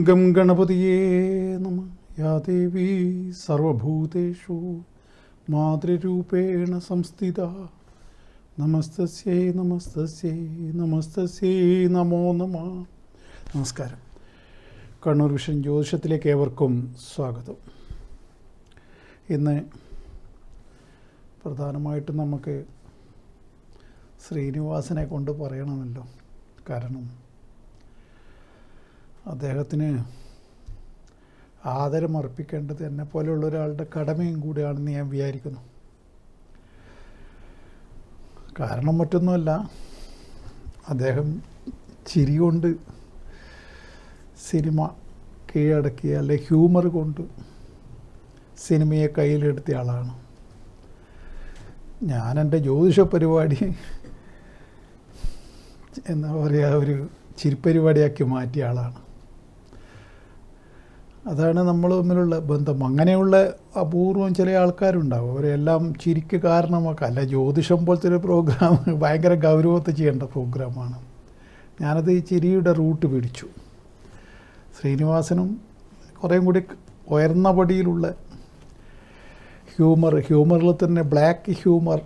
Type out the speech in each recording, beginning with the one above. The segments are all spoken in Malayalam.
ഗം ഗണപതിയേ നമഃ. യാ ദേവി സർവഭൂതേഷു മാതൃരൂപേണ സംസ്ഥിത. നമസ്തസ്യൈ നമസ്തസ്യൈ നമസ്തസ്യൈ നമോ നമഃ. നമസ്കാരം. കണ്ണൂർ വിഷൻ ജ്യോതിഷത്തിലേക്ക് ഏവർക്കും സ്വാഗതം. ഇന്ന് പ്രധാനമായിട്ടും നമുക്ക് ശ്രീനിവാസനെ കൊണ്ട് പറയണമല്ലോ. കാരണം അദ്ദേഹത്തിന് ആദരമർപ്പിക്കേണ്ടത് എന്നെ പോലെയുള്ള ഒരാളുടെ കടമയും കൂടിയാണെന്ന് ഞാൻ വിചാരിക്കുന്നു. കാരണം മറ്റൊന്നുമല്ല, അദ്ദേഹം ചിരി കൊണ്ട് സിനിമ കീഴടക്കിയ, അല്ലെ ഹ്യൂമർ കൊണ്ട് സിനിമയെ കയ്യിലെടുത്തിയ ആളാണ്. ഞാൻ എൻ്റെ ജ്യോതിഷ പരിപാടി എന്താ പറയുക, ഒരു ചിരിപ്പരിപാടിയാക്കി മാറ്റിയ ആളാണ്. അതാണ് നമ്മൾ തമ്മിലുള്ള ബന്ധം. അങ്ങനെയുള്ള അപൂർവം ചില ആൾക്കാരുണ്ടാവും, അവരെല്ലാം ചിരിക്ക് കാരണമാക്കാം. അല്ല, ജ്യോതിഷം പോലത്തെ ഒരു പ്രോഗ്രാം ഭയങ്കര ഗൗരവത്തിൽ ചെയ്യേണ്ട പ്രോഗ്രാമാണ്. ഞാനത് ഈ ചിരിയുടെ റൂട്ട് പിടിച്ചു. ശ്രീനിവാസനും കുറേയും കൂടി ഉയർന്ന പടിയിലുള്ള ഹ്യൂമറിൽ തന്നെ ബ്ലാക്ക് ഹ്യൂമർ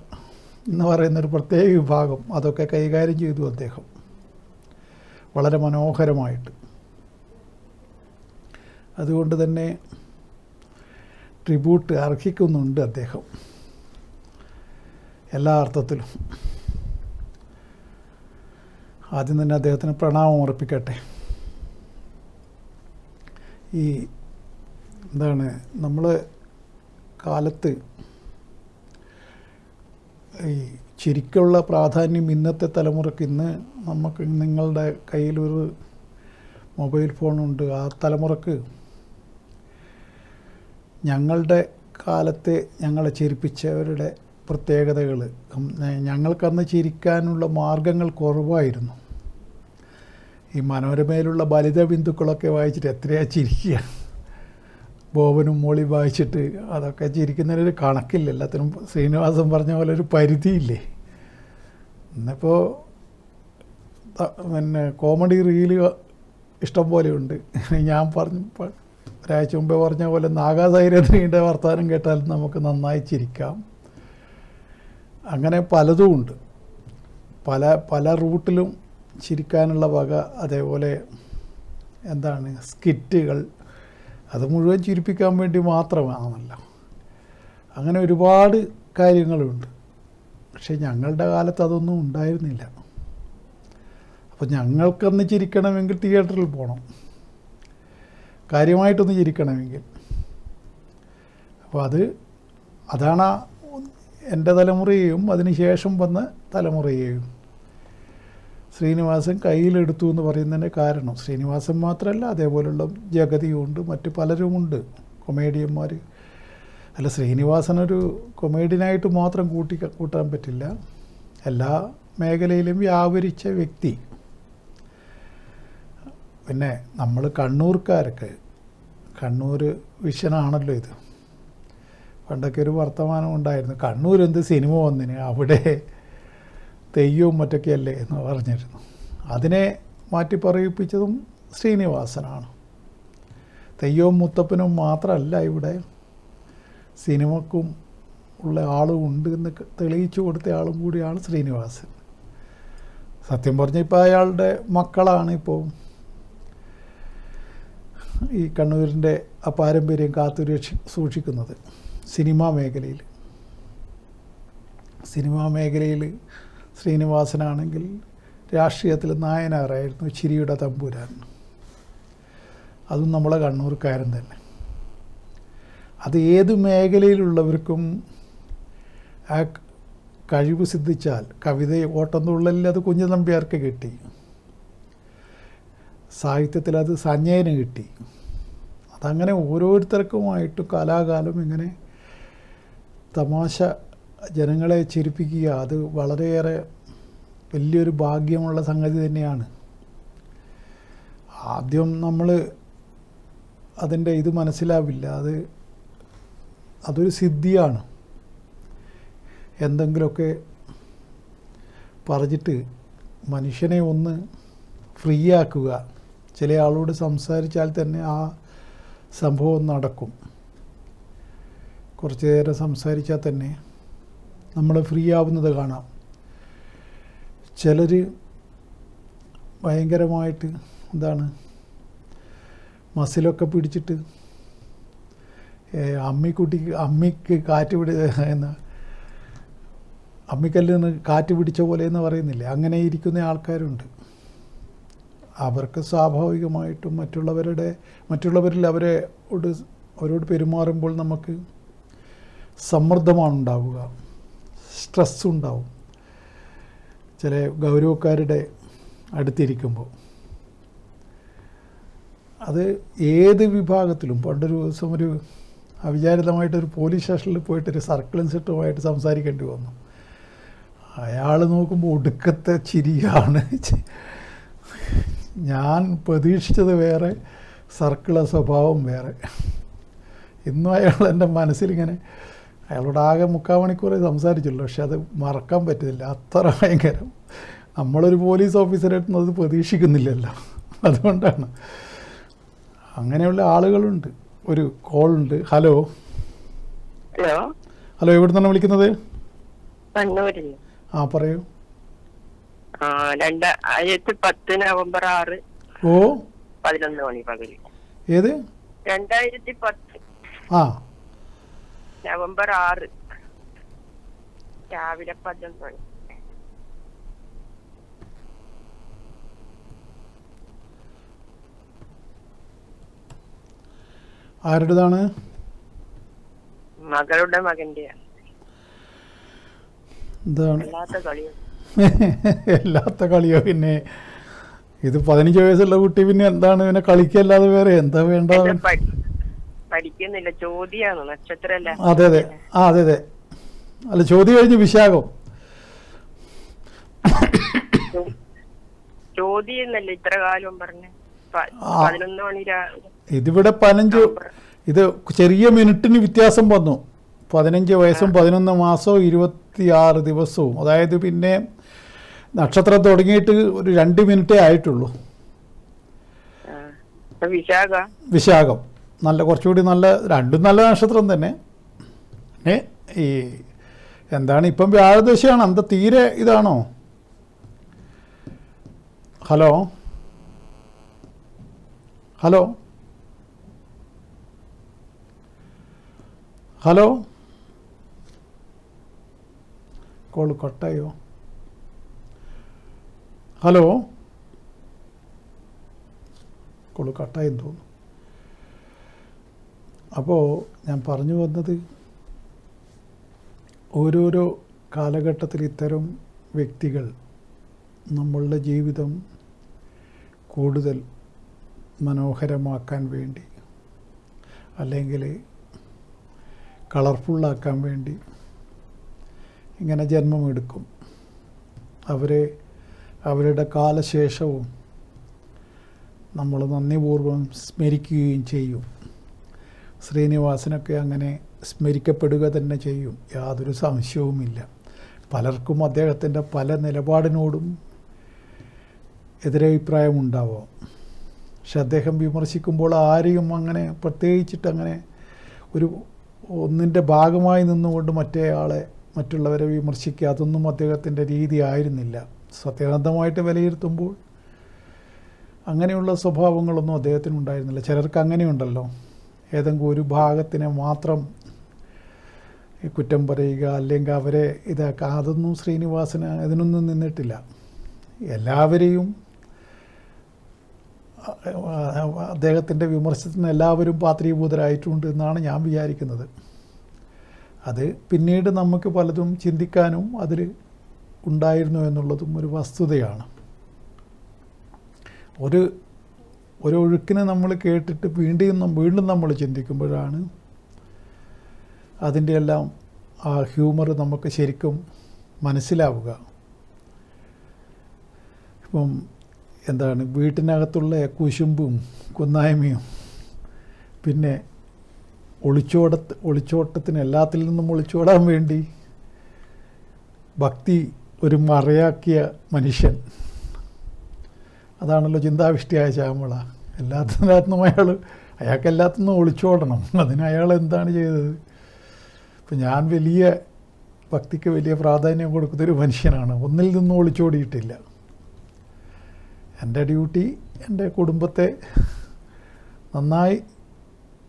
എന്ന് പറയുന്നൊരു പ്രത്യേക വിഭാഗം, അതൊക്കെ കൈകാര്യം ചെയ്തു അദ്ദേഹം വളരെ മനോഹരമായിട്ട്. അതുകൊണ്ട് തന്നെ ട്രിബ്യൂട്ട് അർഹിക്കുന്നുണ്ട് അദ്ദേഹം എല്ലാ അർത്ഥത്തിലും. ആദ്യം തന്നെ അദ്ദേഹത്തിന് പ്രണാമം അർപ്പിക്കട്ടെ. ഈ എന്താണ്, നമ്മൾ കാലത്ത് ഈ ചിരിക്കുള്ള പ്രാധാന്യം ഇന്നത്തെ തലമുറയ്ക്ക്, ഇന്ന് നമുക്ക് നിങ്ങളുടെ കയ്യിലൊരു മൊബൈൽ ഫോണുണ്ട്, ആ തലമുറക്ക് ഞങ്ങളുടെ കാലത്തെ ഞങ്ങളെ ചിരിപ്പിച്ചവരുടെ പ്രത്യേകതകൾ, ഞങ്ങൾക്കന്ന് ചിരിക്കാനുള്ള മാർഗങ്ങൾ കുറവായിരുന്നു. ഈ മനോരമയിലുള്ള ബലിത ബിന്ദുക്കളൊക്കെ വായിച്ചിട്ട് എത്രയാ ചിരിക്കുക. ബോബനും മോളി വായിച്ചിട്ട് അതൊക്കെ ചിരിക്കുന്നതിനൊരു കണക്കില്ല. എല്ലാത്തിനും ശ്രീനിവാസൻ പറഞ്ഞ പോലെ ഒരു പരിധിയില്ലേ. ഇന്നിപ്പോൾ പിന്നെ കോമഡി റീല് ഇഷ്ടം പോലെയുണ്ട്. ഞാൻ ഒരാഴ്ച മുമ്പേ പറഞ്ഞ പോലെ നാഗാസൈരഥിയുടെ വർത്തമാനം കേട്ടാൽ നമുക്ക് നന്നായി ചിരിക്കാം. അങ്ങനെ പലതും ഉണ്ട്, പല റൂട്ടിലും ചിരിക്കാനുള്ള വക. അതേപോലെ എന്താണ്, സ്കിറ്റുകൾ, അത് മുഴുവൻ ചിരിപ്പിക്കാൻ വേണ്ടി മാത്രമാണല്ല. അങ്ങനെ ഒരുപാട് കാര്യങ്ങളുണ്ട്. പക്ഷേ ഞങ്ങളുടെ കാലത്ത് അതൊന്നും ഉണ്ടായിരുന്നില്ല. അപ്പോൾ ഞങ്ങൾക്കന്ന് ചിരിക്കണമെങ്കിൽ തിയേറ്ററിൽ പോകണം, കാര്യമായിട്ടൊന്ന് ചിരിക്കണമെങ്കിൽ. അപ്പോൾ അതാണ് എൻ്റെ തലമുറയെയും അതിന് ശേഷം വന്ന തലമുറയെയും ശ്രീനിവാസൻ കയ്യിലെടുത്തു എന്ന് പറയുന്നതിൻ്റെ കാരണം. ശ്രീനിവാസൻ മാത്രമല്ല, അതേപോലുള്ള ജഗതിയുണ്ട്, മറ്റ് പലരുമുണ്ട് കൊമേഡിയന്മാർ. അല്ല, ശ്രീനിവാസനൊരു കൊമേഡിയനായിട്ട് മാത്രം കൂട്ടാൻ പറ്റില്ല. എല്ലാ മേഖലയിലും വ്യാപരിച്ച വ്യക്തി. പിന്നെ നമ്മൾ കണ്ണൂർക്കാർക്ക്, കണ്ണൂർ വിഷനാണല്ലോ ഇത്. പണ്ടൊക്കെ ഒരു വർത്തമാനം ഉണ്ടായിരുന്നു, കണ്ണൂർ എന്ത് സിനിമ വന്നിന്, അവിടെ തെയ്യവും മറ്റൊക്കെയല്ലേ എന്ന് പറഞ്ഞിരുന്നു. അതിനെ മാറ്റി പറയിപ്പിച്ചതും ശ്രീനിവാസനാണ്. തെയ്യവും മുത്തപ്പനും മാത്രമല്ല, ഇവിടെ സിനിമക്കും ഉള്ള ആളും ഉണ്ട് എന്ന് തെളിയിച്ചു കൊടുത്ത ആളും കൂടിയാണ് ശ്രീനിവാസൻ. സത്യം പറഞ്ഞാൽ ഇപ്പോൾ അയാളുടെ മക്കളാണ് ഇപ്പോൾ ഈ കണ്ണൂരിൻ്റെ ആ പാരമ്പര്യം കാത്തു സൂക്ഷിക്കുന്നത്. സിനിമാ മേഖലയിൽ ശ്രീനിവാസനാണെങ്കിൽ രാഷ്ട്രീയത്തിൽ നായനാറായിരുന്നു, ചിരിയുടെ തമ്പുരാൻ. അതും നമ്മളെ കണ്ണൂർക്കാരൻ തന്നെ. അത് ഏത് മേഖലയിലുള്ളവർക്കും ആ കഴിവ് സിദ്ധിച്ചാൽ, കവിത ഓട്ടംതുള്ളലിൽ അത് കുഞ്ഞുതമ്പ്യാർക്ക് കിട്ടി, സാഹിത്യത്തിൽ അത് സഞ്ജയന് കിട്ടി. അതങ്ങനെ ഓരോരുത്തർക്കുമായിട്ട് കാലാകാലം ഇങ്ങനെ തമാശ ജനങ്ങളെ ചിരിപ്പിക്കുക, അത് വളരെയേറെ വലിയൊരു ഭാഗ്യമുള്ള സംഗതി തന്നെയാണ്. ആദ്യം നമ്മൾ അതിൻ്റെ ഇത് മനസ്സിലാവില്ല, അതൊരു സിദ്ധിയാണ്. എന്തെങ്കിലുമൊക്കെ പറഞ്ഞിട്ട് മനുഷ്യനെ ഒന്ന് ഫ്രീ ആക്കുക, ചില ആളോട് സംസാരിച്ചാൽ തന്നെ ആ സംഭവം നടക്കും. കുറച്ച് നേരം സംസാരിച്ചാൽ തന്നെ നമ്മൾ ഫ്രീ ആവുന്നത് കാണാം. ചിലർ ഭയങ്കരമായിട്ട് മസിലൊക്കെ പിടിച്ചിട്ട് അമ്മിക്ക് കാറ്റ് അമ്മിക്കല്ലിൽ നിന്ന് കാറ്റ് പിടിച്ച പോലെ എന്ന് പറയുന്നില്ലേ, അങ്ങനെ ഇരിക്കുന്ന ആൾക്കാരുണ്ട്. അവർക്ക് സ്വാഭാവികമായിട്ടും മറ്റുള്ളവരിൽ അവരോട് പെരുമാറുമ്പോൾ നമുക്ക് സമ്മർദ്ദമാണ് ഉണ്ടാവുക, സ്ട്രെസ് ഉണ്ടാവും. ചില ഗൗരവക്കാരുടെ അടുത്തിരിക്കുമ്പോൾ അത് ഏത് വിഭാഗത്തിലും. പണ്ടൊരു ദിവസം അവിചാരിതമായിട്ടൊരു പോലീസ് സ്റ്റേഷനിൽ പോയിട്ടൊരു സർക്കിൾ ഇൻസ്പെക്ടറുമായിട്ട് സംസാരിക്കേണ്ടി വന്നു. അയാൾ നോക്കുമ്പോൾ ഒടുക്കത്തെ ചിരിയാണ്. ഞാൻ പ്രതീക്ഷിച്ചത് വേറെ, സർക്കിള സ്വഭാവം വേറെ. ഇന്നും അയാൾ എൻ്റെ മനസ്സിലിങ്ങനെ, അയാളോട് ആകെ 3/4 മണിക്കൂറേ സംസാരിച്ചുള്ളൂ, പക്ഷെ അത് മറക്കാൻ പറ്റുന്നില്ല, അത്ര ഭയങ്കരം. നമ്മളൊരു പോലീസ് ഓഫീസറായിട്ടൊന്നും അത് പ്രതീക്ഷിക്കുന്നില്ലല്ലോ, അതുകൊണ്ടാണ്. അങ്ങനെയുള്ള ആളുകളുണ്ട്. ഒരു കോളുണ്ട്. ഹലോ ഹലോ, എവിടെ നിന്നാണ് വിളിക്കുന്നത്? ആ പറയൂ. 2010 നവംബർ 6 11 മണി പകല്. ഏത്? 2010 നവംബർ 6 രാവിലെ 11 മണി. ആരുടേതാണ്? മകളുടെ മകന്റെ. എന്താണ് എല്ലാത്ത കളിയോ? പിന്നെ ഇത് 15 വയസ്സുള്ള കുട്ടി, പിന്നെ എന്താണ് പിന്നെ കളിക്കല്ലാതെ വേറെ എന്താ വേണ്ട? പഠിക്കുന്നില്ല, ചോദ്യാണ്, നക്ഷത്രല്ല. അതെ അതെ, അതെ അതെ. അല്ല, ചോദ്യം കഴിഞ്ഞ് വിശാഖം. ചോദ്യം എന്നല്ലേ ഇത്ര കാലം പറഞ്ഞ 11 മണി രാവിലെ. ഇതിവിടെ 15, ഇത് ചെറിയ മിനിറ്റിന് വ്യത്യാസം വന്നു. 15 വയസ്സും 11 മാസവും 26 ദിവസവും. അതായത് പിന്നെ നക്ഷത്രം തുടങ്ങിയിട്ട് ഒരു 2 മിനിറ്റേ ആയിട്ടുള്ളൂ. വിശാഖം കുറച്ചുകൂടി നല്ല, രണ്ടും നല്ല നക്ഷത്രം തന്നെ. ഈ എന്താണ് ഇപ്പം വ്യാഴദശയാണ്, എന്താ തീരെ ഇതാണോ? ഹലോ ഹലോ ഹലോ, കോള് കട്ടായോ? ഹലോ, കോള് കട്ടായെന്ന് തോന്നുന്നു. അപ്പോൾ ഞാൻ പറഞ്ഞു വന്നത്, ഓരോരോ കാലഘട്ടത്തിൽ ഇത്തരം വ്യക്തികൾ നമ്മളുടെ ജീവിതം കൂടുതൽ മനോഹരമാക്കാൻ വേണ്ടി, അല്ലെങ്കിൽ കളർഫുള്ളാക്കാൻ വേണ്ടി ഇങ്ങനെ ജന്മമെടുക്കും. അവരുടെ കാലശേഷവും നമ്മൾ നന്ദിപൂർവ്വം സ്മരിക്കുകയും ചെയ്യും. ശ്രീനിവാസനൊക്കെ അങ്ങനെ സ്മരിക്കപ്പെടുക തന്നെ ചെയ്യും, യാതൊരു സംശയവുമില്ല. പലർക്കും അദ്ദേഹത്തിൻ്റെ പല നിലപാടിനോടും എതിരഭിപ്രായമുണ്ടാവാം. പക്ഷെ അദ്ദേഹം വിമർശിക്കുമ്പോൾ ആരെയും അങ്ങനെ പ്രത്യേകിച്ചിട്ടങ്ങനെ ഒന്നിൻ്റെ ഭാഗമായി നിന്നുകൊണ്ട് മറ്റുള്ളവരെ വിമർശിക്കുക, അതൊന്നും അദ്ദേഹത്തിൻ്റെ രീതി ആയിരുന്നില്ല. സത്യസന്ധമായിട്ട് വിലയിരുത്തുമ്പോൾ അങ്ങനെയുള്ള സ്വഭാവങ്ങളൊന്നും അദ്ദേഹത്തിനുണ്ടായിരുന്നില്ല. ചിലർക്ക് അങ്ങനെയുണ്ടല്ലോ, ഏതെങ്കിലും ഒരു ഭാഗത്തിനെ മാത്രം കുറ്റം പറയുക, അല്ലെങ്കിൽ അവരെ ഇതാക്കുക. അതൊന്നും ശ്രീനിവാസന് ഇതിനൊന്നും നിന്നിട്ടില്ല. എല്ലാവരെയും, അദ്ദേഹത്തിൻ്റെ വിമർശനത്തിന് എല്ലാവരും പാത്രീഭൂതരായിട്ടുണ്ട് എന്നാണ് ഞാൻ വിചാരിക്കുന്നത്. അത് പിന്നീട് നമുക്ക് പലതും ചിന്തിക്കാനും അതിൽ ഉണ്ടായിരുന്നു എന്നുള്ളതും ഒരു വസ്തുതയാണ്. ഒരു ഒഴുക്കിനെ നമ്മൾ കേട്ടിട്ട് വീണ്ടും നമ്മൾ ചിന്തിക്കുമ്പോഴാണ് അതിൻ്റെ എല്ലാം ആ ഹ്യൂമർ നമുക്ക് ശരിക്കും മനസ്സിലാവുക. ഇപ്പം എന്താണ്, വീട്ടിനകത്തുള്ള കുശുമ്പും കുന്നായ്മയും, പിന്നെ ഒളിച്ചോട്ടത്തിന്, എല്ലാത്തിൽ നിന്നും ഒളിച്ചോടാൻ വേണ്ടി ഭക്തി ഒരു മറയാക്കിയ മനുഷ്യൻ, അതാണല്ലോ ചിന്താവിഷ്ടിയായ ശ്യാമള. എല്ലാത്തിനും അയാൾക്ക് എല്ലാത്തിനും ഒളിച്ചോടണം. അതിന് അയാൾ എന്താണ് ചെയ്തത്? ഇപ്പം ഞാൻ വലിയ ഭക്തിക്ക് വലിയ പ്രാധാന്യം കൊടുക്കുന്നൊരു മനുഷ്യനാണ്. ഒന്നിൽ നിന്നും ഒളിച്ചോടിയിട്ടില്ല. എൻ്റെ ഡ്യൂട്ടി എൻ്റെ കുടുംബത്തെ നന്നായി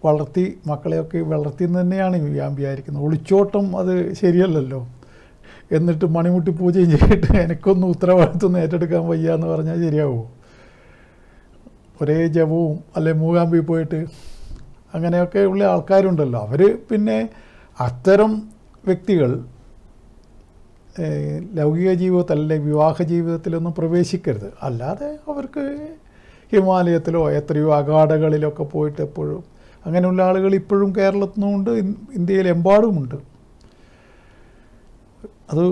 വളർത്തി, മക്കളെയൊക്കെ വളർത്തിയെന്ന് തന്നെയാണ് ഞാൻ വിചാരിക്കുന്നത്. ഒളിച്ചോട്ടം അത് ശരിയല്ലല്ലോ. എന്നിട്ട് മണിമുട്ടി പൂജയും ചെയ്തിട്ട് എനിക്കൊന്നും ഉത്തരവാദിത്വം ഏറ്റെടുക്കാൻ വയ്യ എന്ന് പറഞ്ഞാൽ ശരിയാവുമോ? ഒരേ ജപവും അല്ലെ മൂകാമ്പി പോയിട്ട് അങ്ങനെയൊക്കെ ഉള്ള ആൾക്കാരുണ്ടല്ലോ. അവർ പിന്നെ അത്തരം വ്യക്തികൾ ലൗകിക ജീവിതത്തിൽ അല്ലെങ്കിൽ വിവാഹ ജീവിതത്തിലൊന്നും പ്രവേശിക്കരുത്. അല്ലാതെ അവർക്ക് ഹിമാലയത്തിലോ എത്രയോ അഗാധകളിലൊക്കെ പോയിട്ട് എപ്പോഴും അങ്ങനെയുള്ള ആളുകൾ ഇപ്പോഴും കേരളത്തിനുമുണ്ട്, ഇന്ത്യയിലെമ്പാടുമുണ്ട്. അത്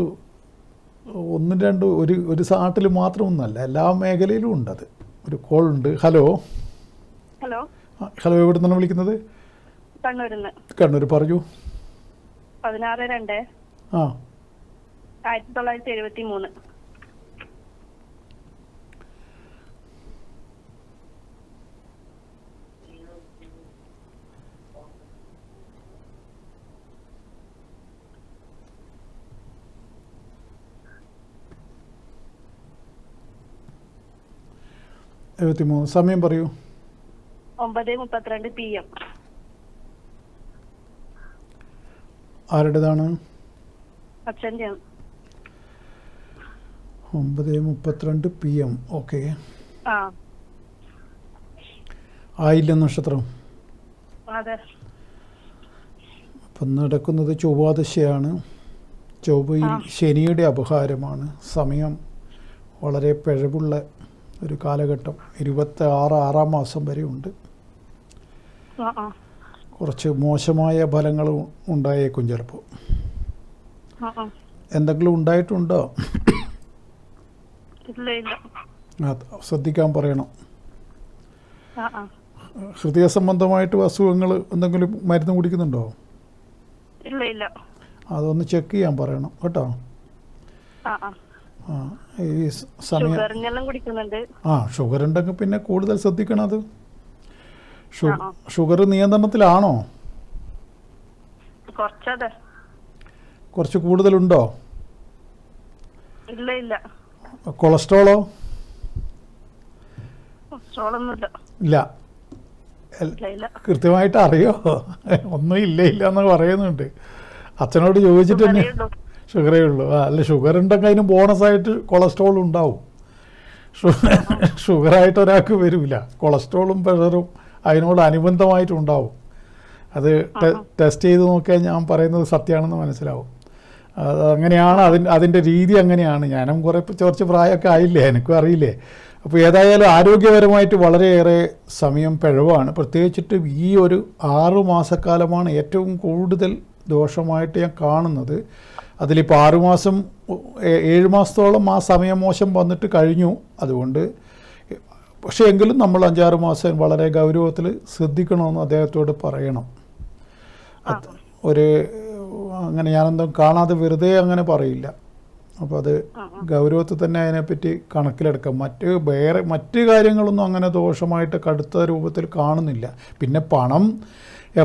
ഒന്നും രണ്ടും ഒരു നാട്ടിൽ മാത്രമൊന്നുമല്ല, എല്ലാ മേഖലയിലും ഉണ്ടത്. ഒരു കോൾ ഉണ്ട്. ഹലോ ഹലോ ഹലോ, എവിടെ നിന്നാണ് വിളിക്കുന്നത്? കണ്ണൂരിന്ന്. കണ്ണൂർ, പറയൂ. 16/2 ആ 1973. സമയം പറയൂ. 9:32 PM. ആരുടേതാണ്? അച്ഛൻ്റെയാണ്. 9:32 PM. ഓക്കെ. ആ ആയില്ല നക്ഷത്രം. അതെ. അപ്പം നടക്കുന്നത് ചൊവ്വാദശയാണ്. ചൊവ്വയിൽ ശനിയുടെ അപഹാരമാണ്. സമയം വളരെ പിഴവുള്ള ഒരു കാലഘട്ടം. 26 മാസം വരെ ഉണ്ട്. കുറച്ച് മോശമായ ഫലങ്ങൾ ഉണ്ടായേക്കും ചിലപ്പോൾ. എന്തെങ്കിലും ഉണ്ടായിട്ടുണ്ടോ? ശ്രദ്ധിക്കാൻ പറയണം. ഹൃദയ സംബന്ധമായിട്ട് അസുഖങ്ങൾ എന്തെങ്കിലും മരുന്ന് കുടിക്കുന്നുണ്ടോ? ഇല്ല. അതൊന്ന് ചെക്ക് ചെയ്യാൻ പറയണം കേട്ടോ. ഈ സമയം ഷുഗർ ഉണ്ടെങ്കിൽ പിന്നെ കൂടുതൽ ശ്രദ്ധിക്കണം. അത് ഷുഗർ നിയന്ത്രണത്തിലാണോ? കുറച്ച് കൂടുതലുണ്ടോ? ഇല്ല. കൊളസ്ട്രോളോ? ഇല്ല. കൃത്യമായിട്ട് അറിയോ? ഒന്നും ഇല്ല എന്ന് പറയുന്നുണ്ട്. അച്ഛനോട് ചോദിച്ചിട്ട് തന്നെ ഷുഗറേ ഉള്ളൂ. അല്ല, ഷുഗർ ഉണ്ടെങ്കിൽ അതിന് ബോണസായിട്ട് കൊളസ്ട്രോൾ ഉണ്ടാവും. ഷുഗറായിട്ട് ഒരാൾക്ക് വരില്ല. കൊളസ്ട്രോളും പ്രഷറും അതിനോട് അനുബന്ധമായിട്ടുണ്ടാവും. അത് ടെസ്റ്റ് ചെയ്ത് നോക്കിയാൽ ഞാൻ പറയുന്നത് സത്യമാണെന്ന് മനസ്സിലാവും. അങ്ങനെയാണ് അതിൻ്റെ രീതി. അങ്ങനെയാണ്. ഞാനും കുറച്ച് പ്രായമൊക്കെ ആയില്ലേ, എനിക്കും അറിയില്ലേ. അപ്പോൾ ഏതായാലും ആരോഗ്യപരമായിട്ട് വളരെയേറെ സമയം പിഴവാണ്. പ്രത്യേകിച്ചിട്ട് ഈ ഒരു 6 മാസക്കാലമാണ് ഏറ്റവും കൂടുതൽ ദോഷമായിട്ട് ഞാൻ കാണുന്നത്. അതിലിപ്പോൾ 6 മാസം 7 മാസത്തോളം ആ സമയം മോശം വന്നിട്ട് കഴിഞ്ഞു. അതുകൊണ്ട് പക്ഷേ എങ്കിലും നമ്മൾ 5-6 മാസം വളരെ ഗൗരവത്തിൽ ശ്രദ്ധിക്കണമെന്ന് അദ്ദേഹത്തോട് പറയണം. അങ്ങനെ ഞാനെന്തും കാണാതെ വെറുതെ അങ്ങനെ പറയില്ല. അപ്പോൾ അത് ഗൗരവത്തിൽ തന്നെ അതിനെപ്പറ്റി കണക്കിലെടുക്കാം. മറ്റ് കാര്യങ്ങളൊന്നും അങ്ങനെ ദോഷമായിട്ട് കടുത്ത രൂപത്തിൽ കാണുന്നില്ല. പിന്നെ പണം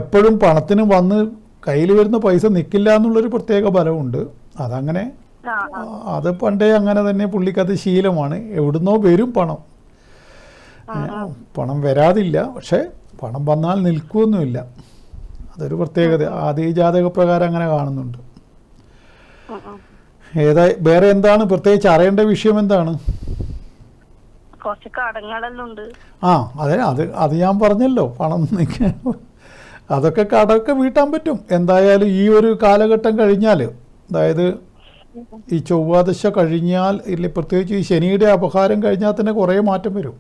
എപ്പോഴും പണത്തിന് വന്ന് കയ്യിൽ വരുന്ന പൈസ നിൽക്കില്ല എന്നുള്ളൊരു പ്രത്യേക ബലമുണ്ട്. അതങ്ങനെ അത് പണ്ടേ അങ്ങനെ തന്നെ പുള്ളിക്കത് ശീലമാണ്. എവിടുന്നോ വരും പണം. പണം വരാതില്ല, പക്ഷേ പണം വന്നാൽ നിൽക്കുമൊന്നുമില്ല. അതൊരു പ്രത്യേകത ആദ്യ ജാതക പ്രകാരം അങ്ങനെ കാണുന്നുണ്ട്. വേറെ എന്താണ് പ്രത്യേകിച്ച് അറിയേണ്ട വിഷയം? എന്താണ്? അതെ, അത് ഞാൻ പറഞ്ഞല്ലോ. പണം അതൊക്കെ കടമൊക്കെ വീട്ടാൻ പറ്റും. എന്തായാലും ഈ ഒരു കാലഘട്ടം കഴിഞ്ഞാൽ, അതായത് ഈ ചൊവ്വാദശ കഴിഞ്ഞാൽ, ഇല്ല പ്രത്യേകിച്ച് ഈ ശനിയുടെ അപഹാരം കഴിഞ്ഞാൽ തന്നെ കുറേ മാറ്റം വരും.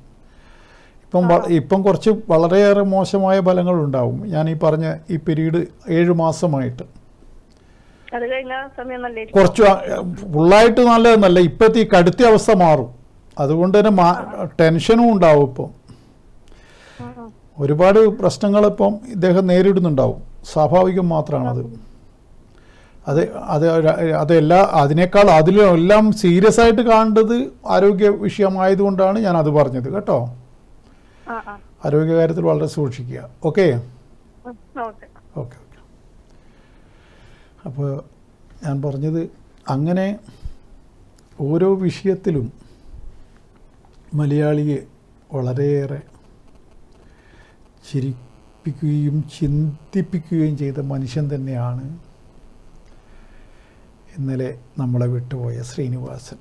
ഇപ്പം കുറച്ച് വളരെയേറെ മോശമായ ഫലങ്ങളുണ്ടാവും. ഞാൻ ഈ പറഞ്ഞ ഈ പീരീഡ് 7 മാസമായിട്ട് കുറച്ച് ഫുള്ളായിട്ട് നല്ലതെന്നല്ല. ഇപ്പോഴത്തെ ഈ കടുത്ത അവസ്ഥ മാറും. അതുകൊണ്ട് തന്നെ ടെൻഷനും ഉണ്ടാവും. ഇപ്പം ഒരുപാട് പ്രശ്നങ്ങളിപ്പം ഇദ്ദേഹം നേരിടുന്നുണ്ടാവും. സ്വാഭാവികം മാത്രമാണത്. അത് അത് അതിനേക്കാൾ അതിലെല്ലാം സീരിയസ് ആയിട്ട് കാണേണ്ടത് ആരോഗ്യ വിഷയമായതുകൊണ്ടാണ് ഞാൻ അത് പറഞ്ഞത് കേട്ടോ. ആരോഗ്യകാര്യത്തിൽ വളരെ സൂക്ഷിക്കുക. Okay okay okay. അപ്പോൾ ഞാൻ പറഞ്ഞത് അങ്ങനെ ഓരോ വിഷയത്തിലും മലയാളിയെ വളരെയേറെ ചിരിപ്പിക്കുകയും ചിന്തിപ്പിക്കുകയും ചെയ്ത മനുഷ്യൻ തന്നെയാണ് ഇന്നലെ നമ്മളെ വിട്ടുപോയ ശ്രീനിവാസൻ.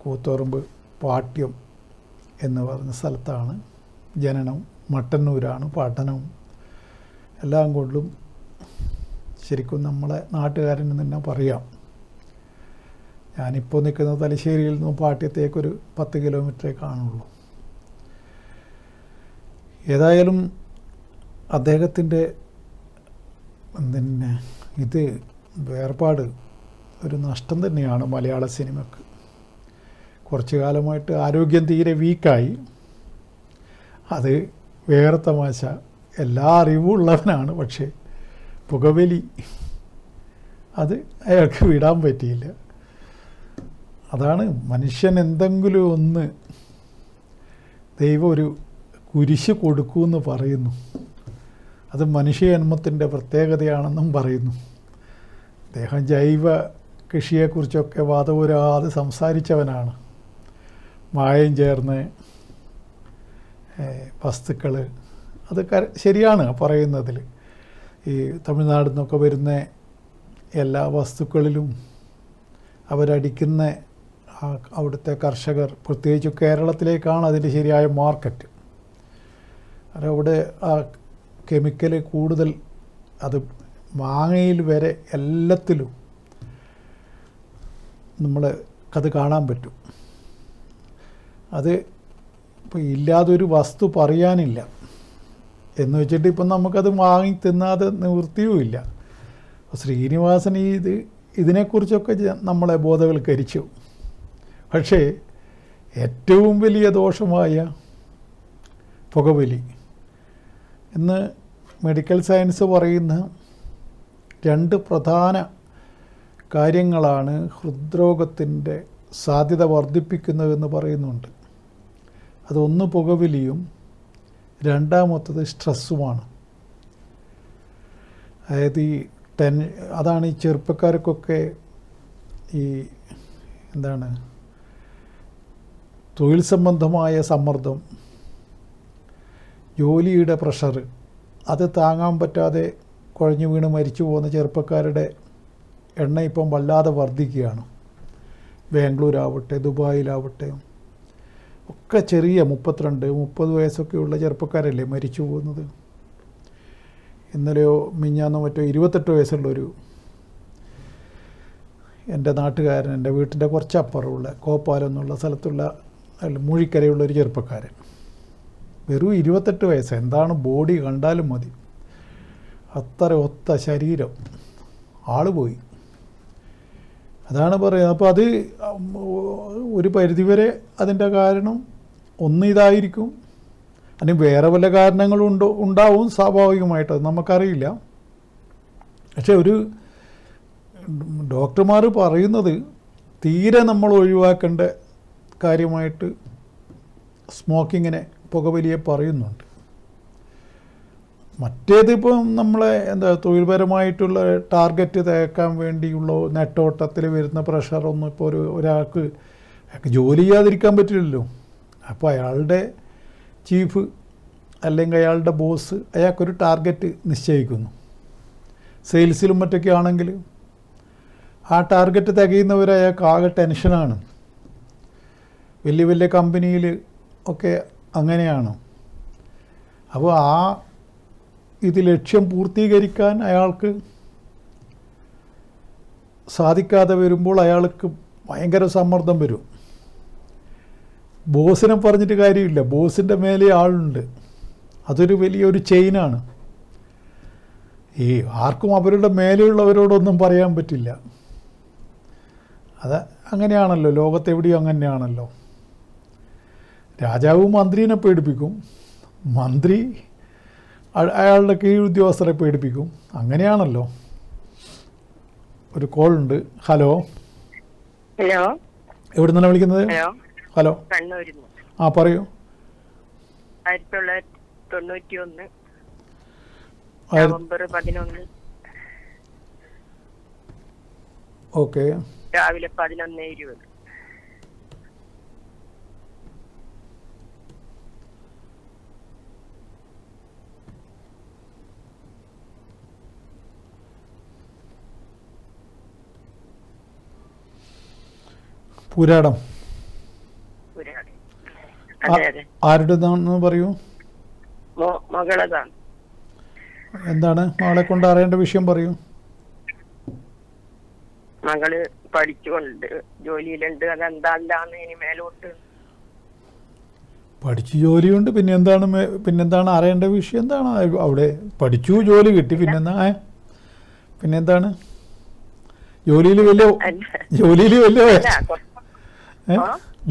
കൂത്തുപറമ്പ് പാട്യം എന്ന് പറഞ്ഞ സ്ഥലത്താണ് ജനനം. മട്ടന്നൂരാണ് പഠനവും എല്ലാം കൊണ്ടും. ശരിക്കും നമ്മളെ നാട്ടുകാരൻ തന്നെ പറയാം. ഞാനിപ്പോൾ നിൽക്കുന്നത് തലശ്ശേരിയിൽ നിന്നും പാട്യത്തേക്കൊരു 10 കിലോമീറ്ററേ കാണുള്ളൂ. ഏതായാലും അദ്ദേഹത്തിൻ്റെ പിന്നെ ഇത് വേർപാട് ഒരു നഷ്ടം തന്നെയാണ് മലയാള സിനിമക്ക്. കുറച്ചു കാലമായിട്ട് ആരോഗ്യം തീരെ വീക്കായി. അത് വേറെ തമാശ. എല്ലാ അറിവും ഉള്ളവനാണ്, പക്ഷേ പുകവലി അത് അയാൾക്ക് വിടാൻ പറ്റിയില്ല. അതാണ് മനുഷ്യൻ എന്തെങ്കിലും ഒന്ന് ദൈവം ഒരു കുരിശ് കൊടുക്കുമെന്ന് പറയുന്നു. അത് മനുഷ്യജന്മത്തിൻ്റെ പ്രത്യേകതയാണെന്നും പറയുന്നു. അദ്ദേഹം ജൈവ കൃഷിയെക്കുറിച്ചൊക്കെ വാദപുരാതെ സംസാരിച്ചവനാണ്. മായം ചേർന്ന് വസ്തുക്കൾ അത് ശരിയാണ് പറയുന്നതിൽ. ഈ തമിഴ്നാട്ടിൽ നിന്നൊക്കെ വരുന്ന എല്ലാ വസ്തുക്കളിലും അവരടിക്കുന്ന അവിടുത്തെ കർഷകർ, പ്രത്യേകിച്ച് കേരളത്തിലേക്കാണ് അതിൻ്റെ ശരിയായ മാർക്കറ്റ്. അവിടെ ആ കെമിക്കൽ കൂടുതൽ, അത് മാങ്ങയിൽ വരെ എല്ലാത്തിലും അത് കാണാൻ പറ്റും. അത് ഇപ്പോൾ ഇല്ലാതൊരു വസ്തു പറയാനില്ല എന്ന് വെച്ചിട്ട് ഇപ്പം നമുക്കത് വാങ്ങി തിന്നാതെ നിവൃത്തിയുമില്ല. ശ്രീനിവാസൻ ഇതിനെക്കുറിച്ചൊക്കെ നമ്മളെ ബോധവൽക്കരിച്ചു. പക്ഷേ ഏറ്റവും വലിയ ദോഷമായ പുകവലി ഇന്ന് മെഡിക്കൽ സയൻസ് പറയുന്ന 2 പ്രധാന കാര്യങ്ങളാണ് ഹൃദ്രോഗത്തിൻ്റെ സാധ്യത വർദ്ധിപ്പിക്കുന്നതെന്ന് പറയുന്നുണ്ട്. അതൊന്ന് പുകവലിയും രണ്ടാമത്തത് സ്ട്രെസ്സുമാണ്. അതായത് അതാണ് ഈ ചെറുപ്പക്കാർക്കൊക്കെ ഈ തൊഴിൽ സംബന്ധമായ സമ്മർദ്ദം, ജോലിയുടെ പ്രഷർ, അത് താങ്ങാൻ പറ്റാതെ കുഴഞ്ഞു വീണ് മരിച്ചു പോകുന്ന ചെറുപ്പക്കാരുടെ എണ്ണം ഇപ്പം വല്ലാതെ വർദ്ധിക്കുകയാണ്. ബാംഗ്ലൂരാവട്ടെ ദുബായിലാവട്ടെ ഒക്കെ ചെറിയ 32-30 വയസ്സൊക്കെയുള്ള ചെറുപ്പക്കാരല്ലേ മരിച്ചു പോകുന്നത്. ഇന്നലെയോ മിഞ്ഞാന്നോ മറ്റോ 28 വയസ്സുള്ളൊരു എൻ്റെ നാട്ടുകാരൻ, എൻ്റെ വീട്ടിൻ്റെ കുറച്ചപ്പുറമുള്ള കോപ്പാലം എന്നുള്ള സ്ഥലത്തുള്ള മൂഴിക്കരയുള്ളൊരു ചെറുപ്പക്കാരൻ, വെറും 28 വയസ്സ്. എന്താണ് ബോഡി കണ്ടാലും മതി, അത്ര ഒത്ത ശരീരം, ആള് പോയി. അതാണ് പറയുന്നത്. അപ്പോൾ അത് ഒരു പരിധിവരെ അതിൻ്റെ കാരണം ഒന്ന് ഇതായിരിക്കും, അല്ലെങ്കിൽ വേറെ വല്ല കാരണങ്ങളും ഉണ്ടാവും സ്വാഭാവികമായിട്ട്, അത് നമുക്കറിയില്ല. പക്ഷെ ഒരു ഡോക്ടർമാർ പറയുന്നത് തീരെ നമ്മൾ ഒഴിവാക്കേണ്ട കാര്യമായിട്ട് സ്മോക്കിങ്ങിനെ, പുകവലിയെ പറയുന്നുണ്ട്. മറ്റേതിപ്പം നമ്മളെ തൊഴിൽപരമായിട്ടുള്ള ടാർഗറ്റ് തേക്കാൻ വേണ്ടിയുള്ള നെട്ടോട്ടത്തിൽ വരുന്ന പ്രഷറൊന്നും ഇപ്പോൾ ഒരാൾക്ക് ജോലി ചെയ്യാതിരിക്കാൻ പറ്റില്ലല്ലോ. അപ്പോൾ അയാളുടെ ചീഫ് അല്ലെങ്കിൽ അയാളുടെ ബോസ് അയാൾക്കൊരു ടാർഗറ്റ് നിശ്ചയിക്കുന്നു. സെയിൽസിലും മറ്റൊക്കെ ആണെങ്കിൽ ആ ടാർഗറ്റ് തികയുന്നവർ അയാൾക്ക് ആകെ ടെൻഷനാണ്. വലിയ വലിയ കമ്പനിയിൽ ഒക്കെ അങ്ങനെയാണ്. അപ്പോൾ ഇത് ലക്ഷ്യം പൂർത്തീകരിക്കാൻ അയാൾക്ക് സാധിക്കാതെ വരുമ്പോൾ അയാൾക്ക് ഭയങ്കര സമ്മർദ്ദം വരും. ബോസിനെ പറഞ്ഞിട്ട് കാര്യമില്ല, ബോസിൻ്റെ മേലെ ആളുണ്ട്. അതൊരു വലിയൊരു ചെയിനാണ്. ഈ ആർക്കും അവരുടെ മേലെയുള്ളവരോടൊന്നും പറയാൻ പറ്റില്ല. അത് അങ്ങനെയാണല്ലോ, ലോകത്തെവിടെയും അങ്ങനെയാണല്ലോ. രാജാവ് മന്ത്രിനെ പേടിപ്പിക്കും, മന്ത്രി അയാളുടെ കീഴുദ്യോഗസ്ഥരെ പേടിപ്പിക്കും, അങ്ങനെയാണല്ലോ. ഒരു കോൾ ഉണ്ട്. ഹലോ, ഹലോ, എവിടെ നിന്നാണ് വിളിക്കുന്നത്? ഹലോ, ഹലോ, കണ്ണൂരിൽ ആ പറയൂ. 1991 നവംബർ 11 ഓക്കെ, രാവിലെ 11:20. പുരാടം. അതെ അതെ, ആരുടേതാണെന്ന് പറയൂ. മകളതാണ്. എന്താണ് മകളെ കൊണ്ട് അറിയേണ്ട വിഷയം പറയൂ. മകള് പഠിച്ചുകൊണ്ട് ജോലിയിലുണ്ട്. അതെന്താന്ന് ഇനി മേലോട്ട്. പഠിച്ചു ജോലിയുണ്ട്, പിന്നെന്താണ് അറിയേണ്ട വിഷയം? എന്താണ് അവിടെ? പഠിച്ചു, ജോലി കിട്ടി, പിന്നെന്താണ്?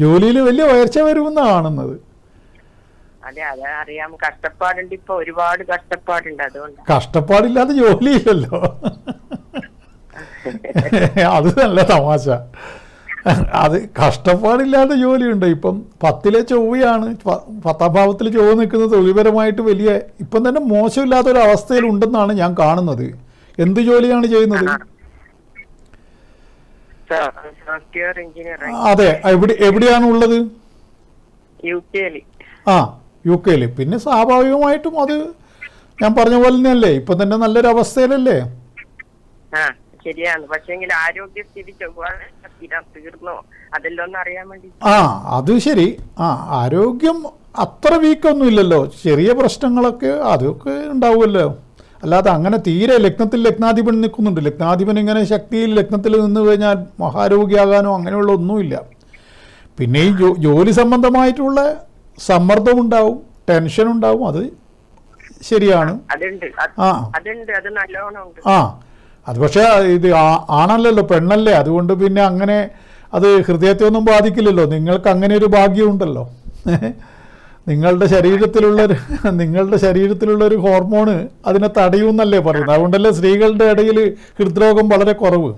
ജോലിയിൽ വലിയ ഉയർച്ച വരുമെന്നാണ് കാണുന്നത്. അതെ അതെ, അറിയാം. കഷ്ടപ്പാടുണ്ട്, ഇപ്പൊ ഒരുപാട് കഷ്ടപ്പാടുണ്ട്. അതുകൊണ്ട് കഷ്ടപ്പാടില്ലാതെ ജോലിയില്ലല്ലോ. അത് നല്ല തമാശ. അത് കഷ്ടപ്പാടില്ലാതെ ജോലിയുണ്ട്. ഇപ്പം 10ലെ ചൊവ്വയാണ്, 10ാം ഭാവത്തിൽ ചൊവ്വ നിൽക്കുന്നത് തൊഴിൽപരമായിട്ട് വലിയ ഇപ്പം തന്നെ മോശമില്ലാത്തൊരു അവസ്ഥയിലുണ്ടെന്നാണ് ഞാൻ കാണുന്നത്. എന്ത് ജോലിയാണ് ചെയ്യുന്നത്? Software engineer. അതെ, എവിടെയാണ് ഉള്ളത്? യു കെയിൽ. പിന്നെ സ്വാഭാവികമായിട്ടും അത് ഞാൻ പറഞ്ഞ പോലെ തന്നെയല്ലേ, ഇപ്പൊ തന്നെ നല്ലൊരു അവസ്ഥയിലല്ലേ? ശരിയാണ്. പക്ഷെങ്കിൽ ആരോഗ്യസ്ഥിതി തീർന്നോ അതെല്ലാം ഒന്ന് അറിയാൻ വേണ്ടി. അത് ശരി. ആരോഗ്യം അത്ര വീക്കൊന്നും ഇല്ലല്ലോ. ചെറിയ പ്രശ്നങ്ങളൊക്കെ അതൊക്കെ ഉണ്ടാവുമല്ലോ. അല്ലാതെ അങ്ങനെ തീരെ ലഗ്നാധിപൻ നിൽക്കുന്നുണ്ട്. ലഗ്നാധിപൻ ഇങ്ങനെ ശക്തിയിൽ ലഗ്നത്തിൽ നിന്ന് കഴിഞ്ഞാൽ മഹാരോഗിയാകാനോ അങ്ങനെയുള്ള ഒന്നുമില്ല. പിന്നെ ഈ ജോലി സംബന്ധമായിട്ടുള്ള സമ്മർദ്ദമുണ്ടാവും, ടെൻഷൻ ഉണ്ടാവും. അത് ശരിയാണ്. അത് പക്ഷേ ഇത് ആണല്ലല്ലോ, പെണ്ണല്ലേ. അതുകൊണ്ട് പിന്നെ അങ്ങനെ അത് ഹൃദയത്തെ ഒന്നും ബാധിക്കില്ലല്ലോ. നിങ്ങൾക്ക് അങ്ങനെ ഒരു ഭാഗ്യമുണ്ടല്ലോ. നിങ്ങളുടെ ശരീരത്തിലുള്ളൊരു ഹോർമോണ് അതിനെ തടയുമെന്നല്ലേ പറയുന്നത്. അതുകൊണ്ടല്ലേ സ്ത്രീകളുടെ ഇടയിൽ ഹൃദ്രോഗം വളരെ കുറവ്.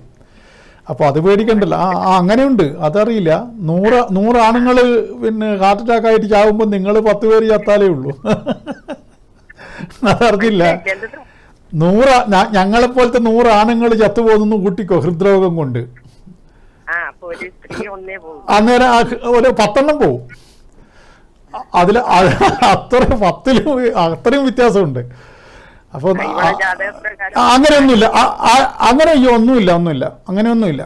അപ്പോൾ അത് പേടിക്കണ്ടല്ലോ. അങ്ങനെയുണ്ട്. അതറിയില്ല. 100 ആണുങ്ങൾ പിന്നെ ഹാർട്ട് അറ്റാക്ക് ആയിട്ട് ചാവുമ്പോൾ നിങ്ങൾ 10 പേര് ചത്താലേ ഉള്ളൂ. അതറിഞ്ഞില്ല. 100 ഞങ്ങളെപ്പോലത്തെ 100 ആണുങ്ങൾ ചത്തുപോകുന്നു കൂട്ടിക്കോ ഹൃദ്രോഗം കൊണ്ട്. അന്നേരം ഒരു 10 പോവും. അതിൽ അത്രയും വ്യത്യാസമുണ്ട്. അപ്പോൾ അങ്ങനെയൊന്നുമില്ല. അങ്ങനെയൊന്നുമില്ല.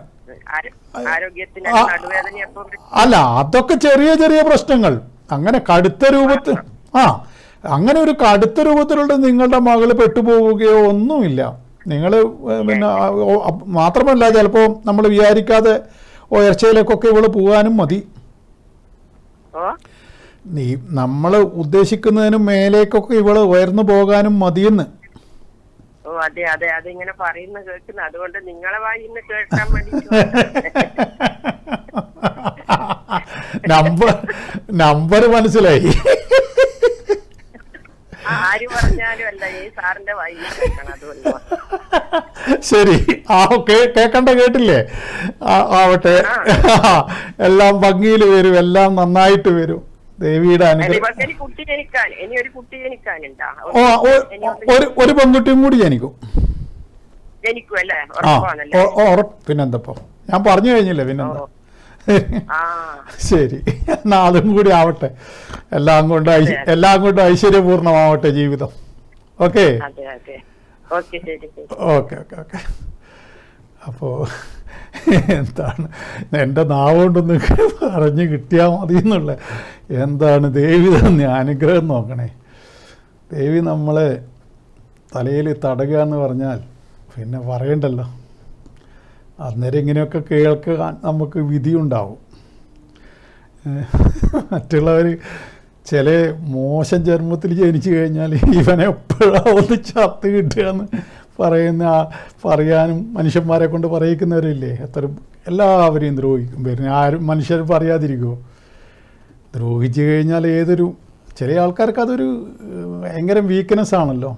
അല്ല, അതൊക്കെ ചെറിയ ചെറിയ പ്രശ്നങ്ങൾ. അങ്ങനെ കടുത്ത രൂപത്തിൽ അങ്ങനെ ഒരു കടുത്ത രൂപത്തിലുള്ള നിങ്ങളുടെ മകള് പെട്ടുപോവുകയോ ഒന്നുമില്ല. നിങ്ങൾ പിന്നെ മാത്രമല്ല, ചിലപ്പോൾ നമ്മൾ വിചാരിക്കാതെ ഉയർച്ചയിലേക്കൊക്കെ ഇവള് പോകാനും മതി. നമ്മൾ ഉദ്ദേശിക്കുന്നതിനും മേലേക്കൊക്കെ ഇവള് ഉയർന്നു പോകാനും മതിയെന്ന്. അതെ അതെ, അതിങ്ങനെ പറയുന്ന കേൾക്കുന്നു. അതുകൊണ്ട് നിങ്ങളെ വായിന്ന് കേൾക്കാൻ വേണ്ടി നമ്പർ മനസ്സിലായി. ആര് പറഞ്ഞാലും അല്ല, ഈ സാറിന്റെ വായി കേൾക്കണം. അതുകൊണ്ട് ശരി. കേട്ടില്ലേ? ആവട്ടെ. എല്ലാം ഭംഗിയിൽ വരും, എല്ലാം നന്നായിട്ട് വരും. ദേവിയുടെ അനുഗ്രഹം. ഒരു പെൺകുട്ടിയും കൂടി ജനിക്കും. പിന്നെന്തപ്പോ ഞാൻ പറഞ്ഞു കഴിഞ്ഞില്ലേ, പിന്നെന്താ. ശരി, എന്നാ അതും കൂടി ആവട്ടെ. എല്ലാം കൊണ്ട് ഐശ്വര്യപൂർണമാവട്ടെ ജീവിതം. ഓക്കെ. അപ്പോ എന്താണ് എൻ്റെ നാവുകൊണ്ടൊന്ന് പറഞ്ഞു കിട്ടിയാൽ മതി എന്നുള്ള. എന്താണ് ദേവി തന്നെ അനുഗ്രഹം നോക്കണേ. ദേവി നമ്മളെ തലയിൽ തടയുക എന്ന് പറഞ്ഞാൽ പിന്നെ പറയണ്ടല്ലോ. അന്നേരം ഇങ്ങനെയൊക്കെ കേൾക്കാൻ നമുക്ക് വിധിയുണ്ടാവും. മറ്റുള്ളവർ ചില മോശം ജന്മത്തിൽ ജനിച്ചു കഴിഞ്ഞാൽ ഇവനെ എപ്പോഴാണ് ചത്ത് കിട്ടുക എന്ന് പറയാനും മനുഷ്യന്മാരെ കൊണ്ട് പറയിക്കുന്നവരില്ലേ. എല്ലാവരെയും ദ്രോഹിക്കും. പിന്നെ ആരും മനുഷ്യർ പറയാതിരിക്കുമോ? ദ്രോഹിച്ചു കഴിഞ്ഞാൽ ചില ആൾക്കാർക്ക് അതൊരു ഭയങ്കര വീക്ക്നെസ് ആണല്ലോ.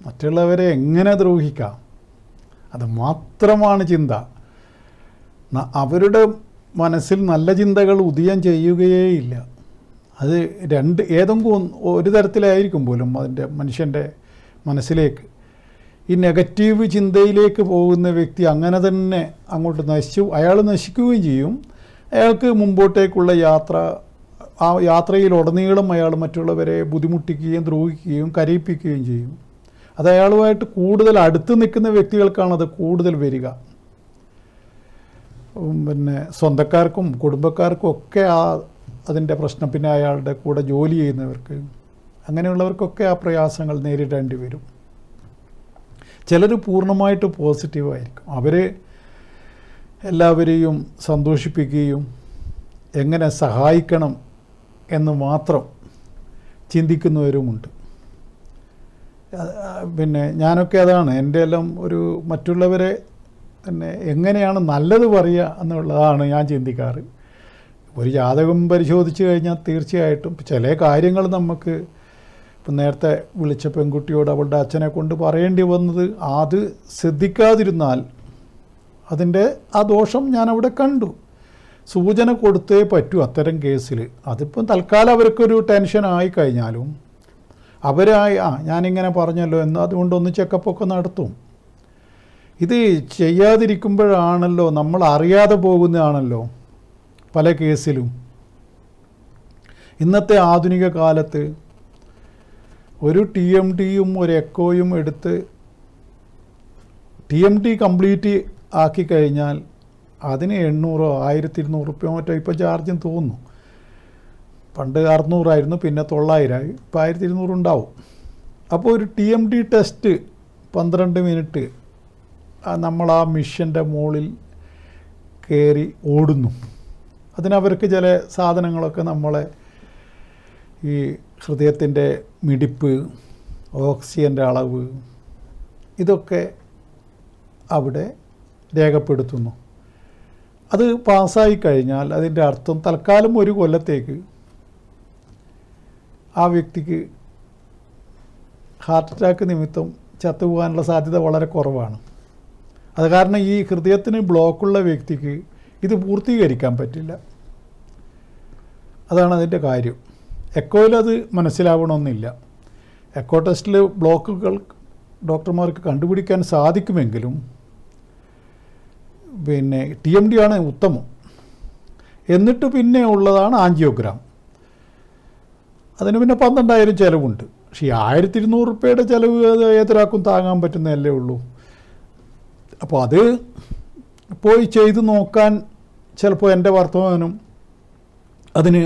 മറ്റുള്ളവരെ എങ്ങനെ ദ്രോഹിക്കാം, അത് മാത്രമാണ് ചിന്ത. അവരുടെ മനസ്സിൽ നല്ല ചിന്തകൾ ഉദയം ചെയ്യുകയേയില്ല. അത് ഏതെങ്കിലും ഒരു തരത്തിലായിരിക്കും പോലും അതിൻ്റെ മനുഷ്യൻ്റെ മനസ്സിലേക്ക് ഈ നെഗറ്റീവ് ചിന്തയിലേക്ക് പോകുന്ന വ്യക്തി അങ്ങനെ തന്നെ അങ്ങോട്ട് അയാൾ നശിക്കുകയും ചെയ്യും. അയാൾക്ക് മുമ്പോട്ടേക്കുള്ള ആ യാത്രയിലുടനീളം അയാൾ മറ്റുള്ളവരെ ബുദ്ധിമുട്ടിക്കുകയും ദ്രോഹിക്കുകയും കരയിപ്പിക്കുകയും ചെയ്യും. അത് അയാളുമായിട്ട് കൂടുതൽ അടുത്ത് നിൽക്കുന്ന വ്യക്തികൾക്കാണത് കൂടുതൽ വരിക. പിന്നെ സ്വന്തക്കാർക്കും കുടുംബക്കാർക്കും ഒക്കെ അതിൻ്റെ പ്രശ്നം, പിന്നെ അയാളുടെ കൂടെ ജോലി ചെയ്യുന്നവർക്ക്, അങ്ങനെയുള്ളവർക്കൊക്കെ ആ പ്രയാസങ്ങൾ നേരിടേണ്ടി വരും. ചിലർ പൂർണ്ണമായിട്ട് പോസിറ്റീവായിരിക്കും. അവർ എല്ലാവരെയും സന്തോഷിപ്പിക്കുകയും എങ്ങനെ സഹായിക്കണം എന്ന് മാത്രം ചിന്തിക്കുന്നവരുമുണ്ട്. പിന്നെ ഞാനൊക്കെ അതാണ്, എൻ്റെ എല്ലാം ഒരു മറ്റുള്ളവരെ പിന്നെ എങ്ങനെയാണ് നല്ലത് പറയുക എന്നുള്ളതാണ് ഞാൻ ചിന്തിക്കാറ്. ഒരു ജാതകം പരിശോധിച്ച് കഴിഞ്ഞാൽ തീർച്ചയായിട്ടും ചില കാര്യങ്ങൾ നമുക്ക് ഇപ്പം നേരത്തെ വിളിച്ച പെൺകുട്ടിയോട് അവളുടെ അച്ഛനെ കൊണ്ട് പറയേണ്ടി വന്നത്, അത് ശ്രദ്ധിക്കാതിരുന്നാൽ അതിൻ്റെ ആ ദോഷം ഞാൻ അവിടെ കണ്ടു. സൂചന കൊടുത്തേ പറ്റൂ അത്തരം കേസിൽ. അതിപ്പം തൽക്കാലം അവർക്കൊരു ടെൻഷൻ ആയിക്കഴിഞ്ഞാലും ഞാനിങ്ങനെ പറഞ്ഞല്ലോ എന്ന് അതുകൊണ്ടൊന്ന് ചെക്കപ്പൊക്കെ നടത്തും. ഇത് ചെയ്യാതിരിക്കുമ്പോഴാണല്ലോ നമ്മൾ അറിയാതെ പോകുന്നതാണല്ലോ പല കേസിലും. ഇന്നത്തെ ആധുനിക കാലത്ത് ഒരു TMTയും ഒരു എക്കോയും എടുത്ത് TMT കംപ്ലീറ്റ് ആക്കിക്കഴിഞ്ഞാൽ അതിന് 800 1200 മറ്റോ ഇപ്പോൾ ചാർജും തോന്നുന്നു. പണ്ട് 600 പിന്നെ 900 ഇപ്പോൾ 1200 ഉണ്ടാവും. അപ്പോൾ ഒരു TMT ടെസ്റ്റ് 12 മിനിറ്റ് നമ്മൾ ആ മിഷൻ്റെ മുകളിൽ കയറി ഓടുന്നു. അതിനവർക്ക് ചില സാധനങ്ങളൊക്കെ നമ്മളെ ഈ ഹൃദയത്തിൻ്റെ മിടിപ്പ്, ഓക്സിജൻ്റെ അളവ്, ഇതൊക്കെ അവിടെ രേഖപ്പെടുത്തുന്നു. അത് പാസ്സായി കഴിഞ്ഞാൽ അതിൻ്റെ അർത്ഥം തൽക്കാലം ഒരു കൊല്ലത്തേക്ക് ആ വ്യക്തിക്ക് ഹാർട്ട് അറ്റാക്ക് നിമിത്തം ചത്തുപോകാനുള്ള സാധ്യത വളരെ കുറവാണ്. അത് കാരണം ഈ ഹൃദയത്തിന് ബ്ലോക്കുള്ള വ്യക്തിക്ക് ഇത് പൂർത്തീകരിക്കാൻ പറ്റില്ല. അതാണ് അതിൻ്റെ കാര്യം. എക്കോയിൽ അത് മനസ്സിലാവണമെന്നില്ല. എക്കോ ടെസ്റ്റിൽ ബ്ലോക്കുകൾ ഡോക്ടർമാർക്ക് കണ്ടുപിടിക്കാൻ സാധിക്കുമെങ്കിലും പിന്നെ TMT ആണ് ഉത്തമം. എന്നിട്ട് പിന്നെ ഉള്ളതാണ് ആൻജിയോഗ്രാം. അതിന് പിന്നെ 12,000 ചിലവുണ്ട്. പക്ഷേ ഈ 1200 ചിലവ് അത് ഏതൊരാൾക്കും താങ്ങാൻ പറ്റുന്നതല്ലേ ഉള്ളൂ. അപ്പോൾ അത് പോയി ചെയ്ത് നോക്കാൻ ചിലപ്പോൾ എൻ്റെ വർത്തമാനം അതിന്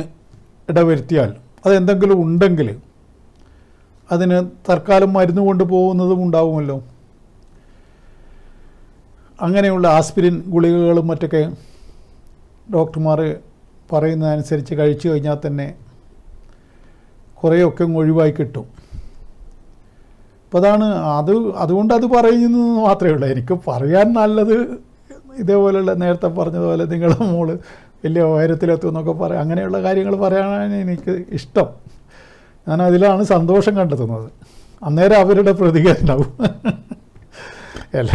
ഇടവരുത്തിയാൽ, അതെന്തെങ്കിലും ഉണ്ടെങ്കിൽ അതിന് തൽക്കാലം മരുന്ന് കൊണ്ട് പോകുന്നതും ഉണ്ടാവുമല്ലോ. അങ്ങനെയുള്ള ആസ്പിരിൻ ഗുളികകളും മറ്റൊക്കെ ഡോക്ടർമാർ പറയുന്നതനുസരിച്ച് കഴിച്ചു കഴിഞ്ഞാൽ തന്നെ കുറേയൊക്കെ ഒഴിവായി കിട്ടും. അപ്പോൾ അതുകൊണ്ട് അത് പറയുന്നത് മാത്രമേ ഉള്ളൂ. എനിക്ക് പറയാൻ നല്ലത് ഇതേപോലെയുള്ള നേരത്തെ പറഞ്ഞതുപോലെ നിങ്ങളുടെ മോള് വലിയ ഉയരത്തിലെത്തും എന്നൊക്കെ പറയാം, അങ്ങനെയുള്ള കാര്യങ്ങൾ പറയാനാണ് എനിക്ക് ഇഷ്ടം. ഞാൻ അതിലാണ് സന്തോഷം കണ്ടെത്തുന്നത്. അന്നേരം അവരുടെ പ്രതികരണവും അല്ല.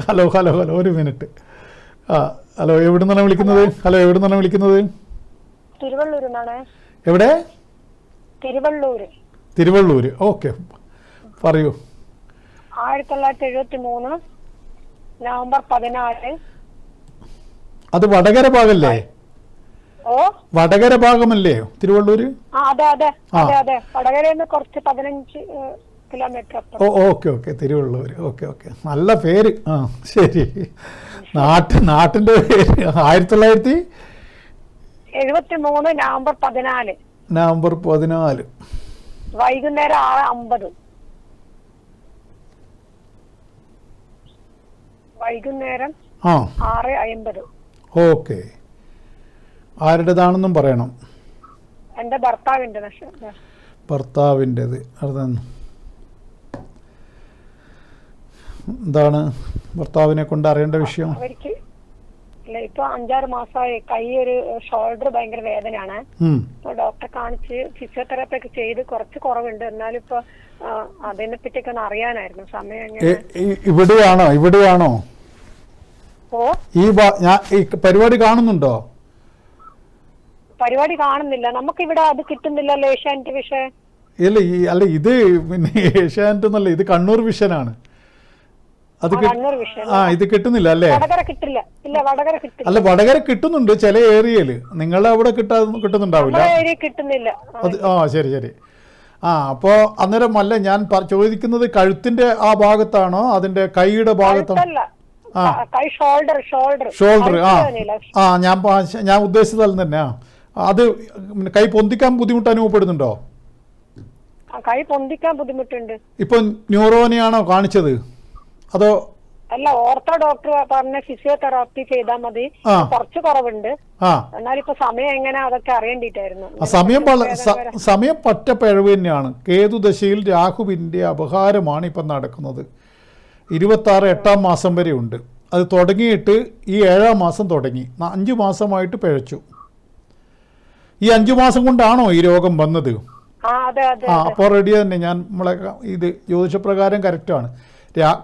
ഹലോ ഹലോ ഹലോ ഒരു മിനിറ്റ്. ഹലോ, എവിടെ നിന്നാണ് വിളിക്കുന്നത്? ഹലോ, എവിടെ നിന്നാണ് വിളിക്കുന്നത്? തിരുവള്ളൂർ. എവിടെ? തിരുവള്ളൂർ. ഓക്കെ, പറയൂ. 1973 നവംബർ 14. അത് വടകര ഭാഗമല്ലേ? ഓ, വടകര ഭാഗമല്ലേ തിരുവള്ളൂര്? അതെ. വടകരയിൽ കുറച്ച് 15 കിലോമീറ്റർ അപ്പുറം. ഓക്കെ, തിരുവള്ളൂര്. ഓക്കെ, നല്ല പേര്. ശരി. നാട്ടിന്റെ പേര് 1973 നവംബർ 14. നവംബർ 14 വൈകുന്നേരം 6:50. വൈകുന്നേരം 6:50. ഓക്കെ. ആരുടേതാണെന്നും പറയണം. എന്റെ ഭർത്താവിൻ്റെത്. എന്താണ് ഭർത്താവിനെ കൊണ്ട് അറിയേണ്ട വിഷയം? അവർക്ക് അല്ല ഇപ്പൊ 5-6 മാസമായി കൈ ഒരു ഷോൾഡർ ഭയങ്കര വേദനയാണ്. ഇപ്പൊ ഡോക്ടറെ കാണിച്ച് ഫിസിയോതെറാപ്പി ഒക്കെ ചെയ്ത് കുറച്ച് കുറവുണ്ട്. എന്നാലും ഇപ്പൊ അതിനെ പറ്റിയൊക്കെ ഒന്ന് അറിയാനായിരുന്നു. സമയം ഇവിടെയാണോ ഓ ഈ പരിപാടി കാണുന്നുണ്ടോ? പരിപാടി കാണുന്നില്ല. നമുക്ക് ഇവിടെ അത് കിട്ടുന്നില്ലല്ലോ ഏഷ്യാനെറ്റ് വിഷയം. അല്ല ഇത് പിന്നെ ഏഷ്യാനെറ്റ് എന്നല്ല, ഇത് കണ്ണൂർ വിഷനാണ്. അത് ഇത് കിട്ടുന്നില്ല അല്ലേ? അല്ല വടകര കിട്ടുന്നുണ്ട് ചില ഏരിയയില്, നിങ്ങളുടെ അവിടെ കിട്ടുന്നുണ്ടാവില്ല. അത് ശരി ശരി. അപ്പോ അന്നേരം അല്ല ഞാൻ ചോദിക്കുന്നത് കഴുത്തിന്റെ ആ ഭാഗത്താണോ അതിന്റെ കൈയുടെ ഭാഗത്താണോ? ഷോൾഡർ ഞാൻ ഉദ്ദേശിച്ചതല്ല തന്നെ. അത് കൈ പൊന്തിക്കാൻ ബുദ്ധിമുട്ട് അനുഭവപ്പെടുന്നുണ്ടോ? കൈ പൊന്തിക്കാൻ ബുദ്ധിമുട്ടുണ്ട്. ഇപ്പൊ ന്യൂറോനെയാണോ കാണിച്ചത് അതോ? അല്ല, ഓർത്തോ ഡോക്ടർ പറഞ്ഞ ഫിസിയോതെറാപ്പി ചെയ്താൽ മതി, കുറച്ച് കുറവുണ്ട്. എന്നാലും ഇപ്പൊ സമയം എങ്ങനെ അതൊക്കെ അറിയേണ്ടിട്ടായിരുന്നു. സമയം പറ്റ പിഴവ് തന്നെയാണ്. കേതുദശയിൽ രാഹുവിന്റെ അപഹാരമാണ് ഇപ്പം നടക്കുന്നത്. 26 8-ാം മാസം വരെ ഉണ്ട്. അത് തുടങ്ങിയിട്ട് ഈ 7-ാം മാസം തുടങ്ങി, 5 മാസമായിട്ട് പിഴച്ചു. ഈ 5 മാസം കൊണ്ടാണോ ഈ രോഗം വന്നത്? അപ്പോൾ റെഡി തന്നെ. ഞാൻ നമ്മളെ ഇത് ജ്യോതിഷപ്രകാരം കറക്റ്റാണ്.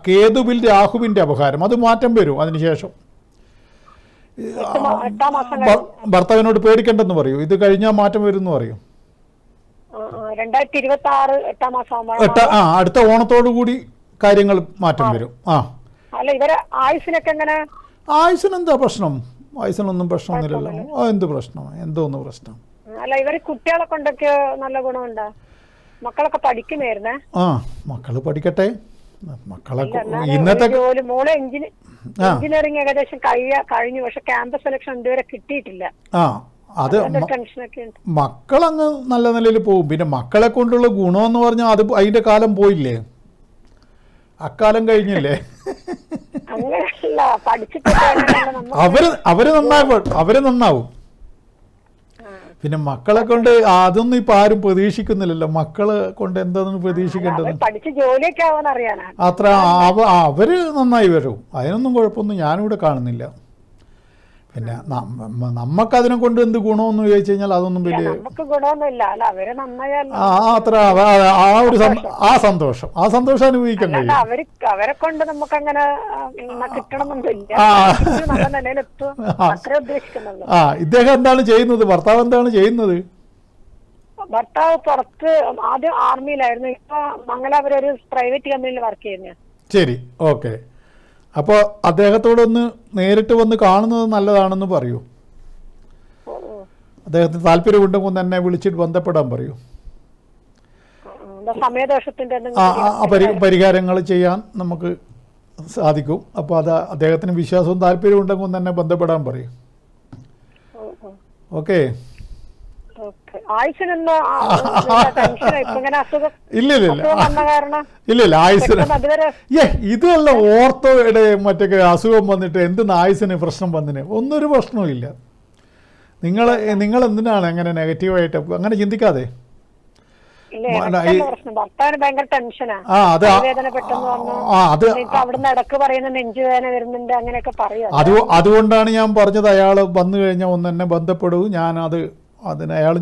കേതുവിൽ രാഹുവിന്റെ അപഹാരം, അത് മാറ്റം വരും. അതിനുശേഷം ഭർത്താവിനോട് പേടിക്കണ്ടെന്ന് പറയൂ. ഇത് കഴിഞ്ഞാൽ മാറ്റം വരും എന്ന് പറയും. 2026 അടുത്ത ഓണത്തോടു കൂടി കാര്യങ്ങൾ മാറ്റം വരും. ആയുസിന് എന്താ പ്രശ്നം? ആയുസിനൊന്നും പ്രശ്നമൊന്നുമില്ലല്ലോ. എന്ത് പ്രശ്നം? എന്തോന്ന് പ്രശ്നം? അല്ല, ഇവര് കുട്ടികളെ കൊണ്ടൊക്കെ നല്ല ഗുണമുണ്ടോ? മക്കളൊക്കെ പഠിക്കുന്നായിരുന്നേ. മക്കള് പഠിക്കട്ടെ. മക്കളെ ഇന്നത്തെ മോളെ എഞ്ചിനീയറിംഗ് ഏകദേശം കഴിഞ്ഞു. പക്ഷെ ക്യാമ്പസ് സെലക്ഷൻ ഇതുവരെ കിട്ടിയിട്ടില്ല. അത് മക്കളങ്ങ് നല്ല നിലയിൽ പോകും. പിന്നെ മക്കളെ കൊണ്ടുള്ള ഗുണമെന്ന് പറഞ്ഞാൽ അത് അതിന്റെ കാലം പോയില്ലേ, അക്കാലം കഴിഞ്ഞില്ലേ. അവര് നന്നാവും. പിന്നെ മക്കളെ കൊണ്ട് അതൊന്നും ഇപ്പൊ ആരും പ്രതീക്ഷിക്കുന്നില്ലല്ലോ. മക്കളെ കൊണ്ട് എന്താണെന്ന് പ്രതീക്ഷിക്കേണ്ടത്? അത്ര അവര് നന്നായി വരും. അതിനൊന്നും കുഴപ്പമൊന്നും ഞാനിവിടെ കാണുന്നില്ല. പിന്നെ നമുക്കതിനെ കൊണ്ട് എന്ത് ഗുണമെന്ന് ചോദിച്ചു കഴിഞ്ഞാൽ അതൊന്നും വലിയ അത്ര ആ സന്തോഷം അനുഭവിക്കാൻ കഴിയും. ഇദ്ദേഹം എന്താണ് ചെയ്യുന്നത്? ഭർത്താവ് എന്താണ് ചെയ്യുന്നത്? ഭർത്താവ് പുറത്ത് ആദ്യം ആർമിയിലായിരുന്നു. ഇപ്പൊ മംഗലാപുരം ഒരു പ്രൈവറ്റ് കമ്പനിയിൽ വർക്ക് ചെയ്യുന്ന. ശരി, ഓക്കെ. അപ്പോൾ അദ്ദേഹത്തോടൊന്ന് നേരിട്ട് വന്ന് കാണുന്നത് നല്ലതാണെന്ന് പറയൂ. അദ്ദേഹത്തിന് താല്പര്യമുണ്ടെങ്കിൽ തന്നെ വിളിച്ചിട്ട് ബന്ധപ്പെടാൻ പറയൂ. പരിഹാരങ്ങൾ ചെയ്യാൻ നമുക്ക് സാധിക്കും. അപ്പോൾ അത് അദ്ദേഹത്തിന് വിശ്വാസവും താല്പര്യവും ഉണ്ടെങ്കിൽ തന്നെ ബന്ധപ്പെടാൻ പറയും. ഓക്കെ. ഇല്ല ആയുസിന് ഇതല്ല ഓർത്തോയുടെ മറ്റേ അസുഖം വന്നിട്ട് എന്തെന്ന് ആയുസിന് പ്രശ്നം വന്നിന് ഒന്നൊരു പ്രശ്നവും ഇല്ല. നിങ്ങൾ എന്തിനാണ് അങ്ങനെ നെഗറ്റീവായിട്ട് അങ്ങനെ ചിന്തിക്കാതെ? അതുകൊണ്ടാണ് ഞാൻ പറഞ്ഞത് അയാൾ വന്നു കഴിഞ്ഞാൽ ഒന്ന് എന്നെ ബന്ധപ്പെടൂ.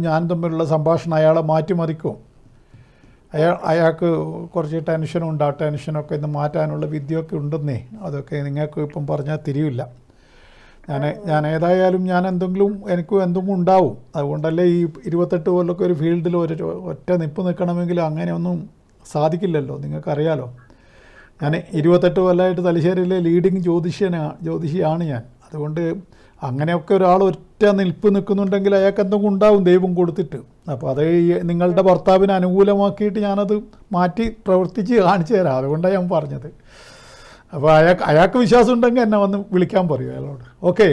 ഞാൻ തമ്മിലുള്ള സംഭാഷണം അയാളെ മാറ്റിമറിക്കും. അയാൾക്ക് കുറച്ച് ടെൻഷനുണ്ട്. ആ ടെൻഷനൊക്കെ ഇന്ന് മാറ്റാനുള്ള വിദ്യയൊക്കെ ഉണ്ടെന്നേ. അതൊക്കെ നിങ്ങൾക്ക് ഇപ്പം പറഞ്ഞാൽ തിരിയില്ല. ഞാൻ ഏതായാലും എനിക്കും എന്തെങ്കിലും ഉണ്ടാവും. അതുകൊണ്ടല്ലേ ഈ 28 കൊല്ലമൊക്കെ ഒരു ഫീൽഡിൽ ഒറ്റ നിപ്പ് നിൽക്കണമെങ്കിൽ അങ്ങനെയൊന്നും സാധിക്കില്ലല്ലോ. നിങ്ങൾക്കറിയാലോ. ഞാൻ 28 കൊല്ലമായിട്ട് തലശ്ശേരിയിലെ ലീഡിങ് ജ്യോതിഷിയാണ് ഞാൻ. അതുകൊണ്ട് അങ്ങനെയൊക്കെ ഒരാൾ ഒറ്റ നിൽപ്പ് നിൽക്കുന്നുണ്ടെങ്കിൽ അയാൾക്ക് എന്തെങ്കിലും ഉണ്ടാവും ദൈവം കൊടുത്തിട്ട്. അപ്പോൾ അത് നിങ്ങളുടെ ഭർത്താവിന് അനുകൂലമാക്കിയിട്ട് ഞാനത് മാറ്റി പ്രവർത്തിച്ച് കാണിച്ചു തരാം. അതുകൊണ്ടാണ് ഞാൻ പറഞ്ഞത്. അപ്പോൾ അയാൾക്ക് വിശ്വാസം ഉണ്ടെങ്കിൽ എന്നെ വന്ന് വിളിക്കാൻ പറയൂ അയാളോട്. ഓക്കെ.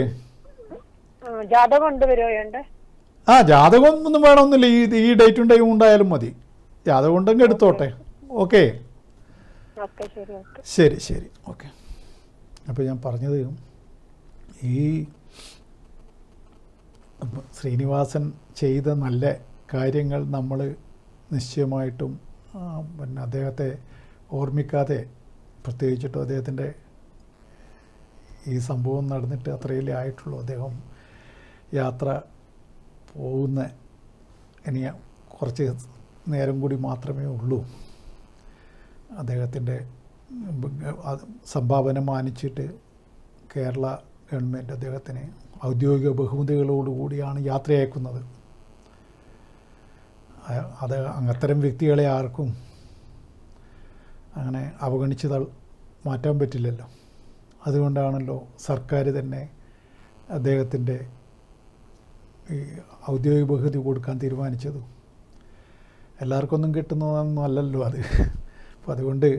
ജാതകം ഒന്നും വേണമെന്നില്ല. ഈ ഡേറ്റും ടൈമും ഉണ്ടായാലും മതി. ജാതകം ഉണ്ടെങ്കിൽ എടുത്തോട്ടെ. ഓക്കെ, ശരി. ഓക്കെ. അപ്പോൾ ഞാൻ പറഞ്ഞത് ഈ ശ്രീനിവാസൻ ചെയ്ത നല്ല കാര്യങ്ങൾ നമ്മൾ നിശ്ചയമായിട്ടും അദ്ദേഹത്തെ ഓർമ്മിക്കാതെ, പ്രത്യേകിച്ചിട്ടും അദ്ദേഹത്തിൻ്റെ ഈ സംഭവം നടന്നിട്ട് അത്രയിലേ ആയിട്ടുള്ളൂ. അദ്ദേഹം യാത്ര പോകുന്ന ഇനി കുറച്ച് നേരം കൂടി മാത്രമേ ഉള്ളൂ. അദ്ദേഹത്തിൻ്റെ സംഭാവന മാനിച്ചിട്ട് കേരള ഗവൺമെൻറ് അദ്ദേഹത്തിന് ഔദ്യോഗിക ബഹുമതികളോടുകൂടിയാണ് യാത്ര അയക്കുന്നത്. അത് അത്തരം വ്യക്തികളെ ആർക്കും അങ്ങനെ അവഗണിച്ച് മാറ്റാൻ പറ്റില്ലല്ലോ. അതുകൊണ്ടാണല്ലോ സർക്കാർ തന്നെ അദ്ദേഹത്തിൻ്റെ ഈ ഔദ്യോഗിക ബഹുമതി കൊടുക്കാൻ തീരുമാനിച്ചത്. എല്ലാവർക്കൊന്നും കിട്ടുന്നതൊന്നും അല്ലല്ലോ അത്. അപ്പോൾ അതുകൊണ്ട്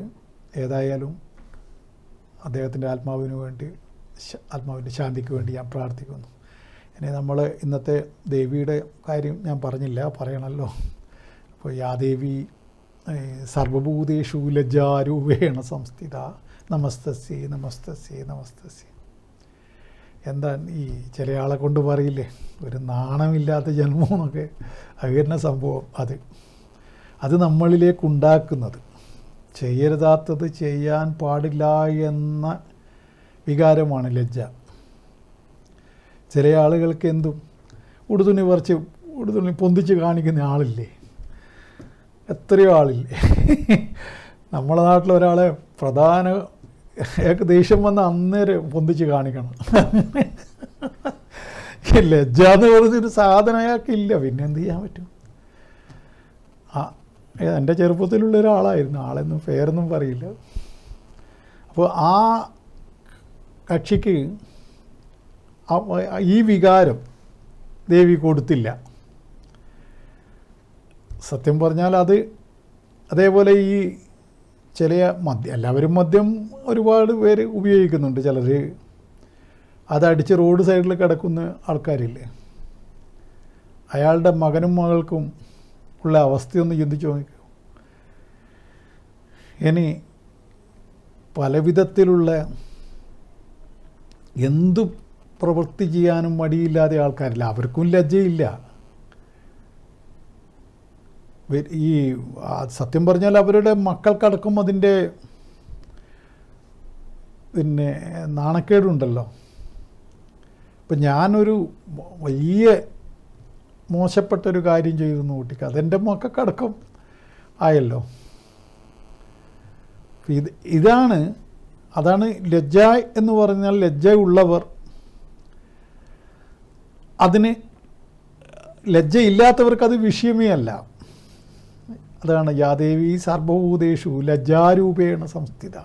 ഏതായാലും അദ്ദേഹത്തിൻ്റെ ആത്മാവിൻ്റെ ശാന്തിക്ക് വേണ്ടി ഞാൻ പ്രാർത്ഥിക്കുന്നു. ഇനി നമ്മൾ ഇന്നത്തെ ദേവിയുടെ കാര്യം ഞാൻ പറഞ്ഞില്ല, പറയണമല്ലോ. അപ്പോൾ യാദേവി സർവഭൂതേഷു ലജ്ജാരൂപേണ സംസ്ഥിത നമസ്തസ്യേ നമസ്തസ്യേ നമസ്തസ്യേ. എന്താ ഈ ചില ആളെ കൊണ്ട് പറയില്ലേ ഒരു നാണമില്ലാത്ത ജന്മം എന്നൊക്കെ, അങ്ങനെ സംഭവം അത് നമ്മളിലേക്കുണ്ടാക്കുന്നത് ചെയ്യരുതാത്തത് ചെയ്യാൻ പാടില്ല എന്ന വികാരമാണ് ലജ്ജ. ചില ആളുകൾക്ക് എന്തും ഉടുതുണി പൊന്തിച്ച് കാണിക്കുന്ന ആളില്ലേ, എത്രയോ ആളില്ലേ. നമ്മളെ നാട്ടിലൊരാളെ ദേഷ്യം വന്ന അന്നേരം പൊന്തിച്ച് കാണിക്കണം. ലജ്ജ എന്ന് പറഞ്ഞൊരു സാധനം അയാൾക്കില്ല, പിന്നെ എന്ത് ചെയ്യാൻ പറ്റും? എൻ്റെ ചെറുപ്പത്തിലുള്ള ഒരാളായിരുന്നു, ആളെന്നും പേരൊന്നും പറയില്ല. അപ്പോൾ ആ കക്ഷിക്ക് ഈ വികാരം ദേവി കൊടുത്തില്ല. സത്യം പറഞ്ഞാൽ അതേപോലെ ഈ ചില എല്ലാവരും മദ്യം ഒരുപാട് പേര് ഉപയോഗിക്കുന്നുണ്ട്. ചിലർ അതടിച്ച് റോഡ് സൈഡിൽ കിടക്കുന്ന ആൾക്കാരില്ലേ, അയാളുടെ മകനും മകൾക്കും ഉള്ള അവസ്ഥയൊന്ന് ചിന്തിച്ച് നോക്കൂ. ഇനി പല വിധത്തിലുള്ള എന്തു പ്രവൃത്തി ചെയ്യാനും മടിയില്ലാതെ ആൾക്കാരില്ല, അവർക്കും ലജ്ജയില്ല. ഈ സത്യം പറഞ്ഞാൽ അവരുടെ മക്കൾക്കടക്കം അതിൻ്റെ പിന്നെ നാണക്കേടുണ്ടല്ലോ. ഇപ്പം ഞാനൊരു വലിയ മോശപ്പെട്ടൊരു കാര്യം ചെയ്തെന്ന് കൂട്ടിക്ക്, അതെൻ്റെ മക്കൾക്കടക്കം ആയല്ലോ. അതാണ് ലജ്ജ എന്ന് പറഞ്ഞാൽ. ലജ്ജയുള്ളവർ അതിന്, ലജ്ജയില്ലാത്തവർക്ക് അത് വിഷയമേ അല്ല. അതാണ് യാദേവി സർവഭൂതേഷു ലജ്ജാരൂപേണ സംസ്ഥിത.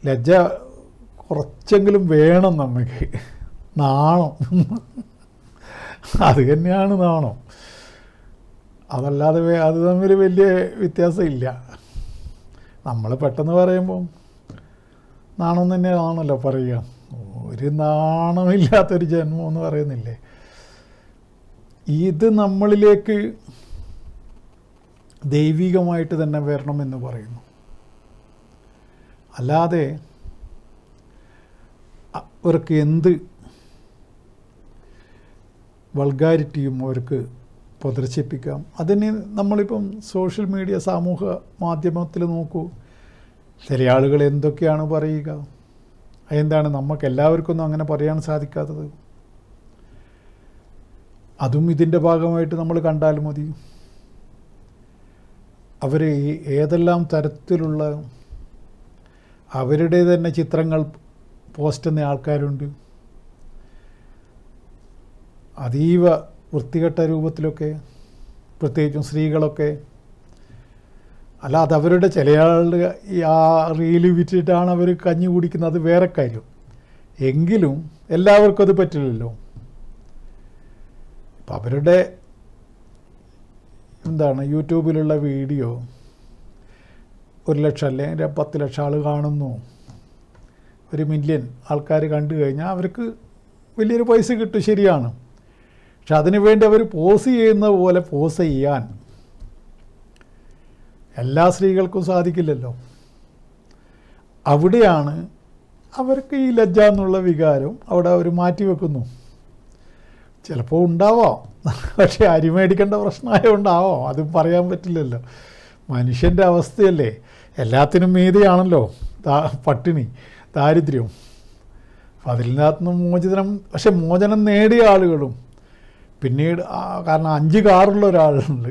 ലജ്ജ കുറച്ചെങ്കിലും വേണം നമുക്ക്, നാണം. അത് തന്നെയാണ് നാണം, അതല്ലാതെ അത് തമ്മിൽ വലിയ വ്യത്യാസമില്ല. നമ്മൾ പെട്ടെന്ന് പറയുമ്പം നാണം തന്നെയാണല്ലോ പറയുക. ഒരു നാണമില്ലാത്തൊരു ജന്മം എന്ന് പറയുന്നില്ലേ. ഇത് നമ്മളിലേക്ക് ദൈവികമായിട്ട് തന്നെ വരണമെന്ന് പറയുന്നു. അല്ലാതെ അവർക്ക് എന്ത് വൾഗാരിറ്റിയും അവർക്ക് പ്രദർശിപ്പിക്കാം. അതിന് നമ്മളിപ്പം സോഷ്യൽ മീഡിയ, സാമൂഹ മാധ്യമത്തിൽ നോക്കൂ, ചില ആളുകൾ എന്തൊക്കെയാണ് പറയുക. അതെന്താണ് നമുക്ക് എല്ലാവർക്കൊന്നും അങ്ങനെ പറയാൻ സാധിക്കാത്തത്? അതും ഇതിൻ്റെ ഭാഗമായിട്ട് നമ്മൾ കണ്ടാൽ മതി. അവർ ഏതെല്ലാം തരത്തിലുള്ള അവരുടെ തന്നെ ചിത്രങ്ങൾ പോസ്റ്റ് ചെയ്യുന്ന ആൾക്കാരുണ്ട്, അതീവ വൃത്തികെട്ട രൂപത്തിലൊക്കെ, പ്രത്യേകിച്ചും സ്ത്രീകളൊക്കെ. അല്ല, അതവരുടെ ചില ആളുടെ ആ റീല് വിറ്റിട്ടാണ് അവർ കഞ്ഞി കുടിക്കുന്നത്, അത് വേറെ കാര്യം. എങ്കിലും എല്ലാവർക്കും അത് പറ്റില്ലല്ലോ. അപ്പം അവരുടെ യൂട്യൂബിലുള്ള വീഡിയോ 1 ലക്ഷം അല്ലെങ്കിൽ 10 ലക്ഷം ആൾ കാണുന്നു, 1 മില്യൺ ആൾക്കാർ കണ്ടു കഴിഞ്ഞാൽ അവർക്ക് വലിയൊരു പൈസ കിട്ടും, ശരിയാണ്. പക്ഷെ അതിനു വേണ്ടി അവർ പോസ് ചെയ്യുന്ന പോലെ പോസ് ചെയ്യാൻ എല്ലാ സ്ത്രീകൾക്കും സാധിക്കില്ലല്ലോ. അവിടെയാണ് അവർക്ക് ഈ ലജ്ജ എന്നുള്ള വികാരം അവിടെ അവർ മാറ്റിവെക്കുന്നു. ചിലപ്പോൾ ഉണ്ടാവാം, പക്ഷേ അരി മേടിക്കേണ്ട പ്രശ്നമായതുകൊണ്ടാവാം, അതും പറയാൻ പറ്റില്ലല്ലോ. മനുഷ്യൻ്റെ അവസ്ഥയല്ലേ, എല്ലാത്തിനും മീതിയാണല്ലോ പട്ടിണി. ദാരിദ്ര്യം. അപ്പം അതിൽ നിന്നകത്തുനിന്ന് മോചനം, പക്ഷെ മോചനം നേടിയ ആളുകളും പിന്നീട് കാരണം 5 കാറുള്ള ഒരാളുണ്ട്,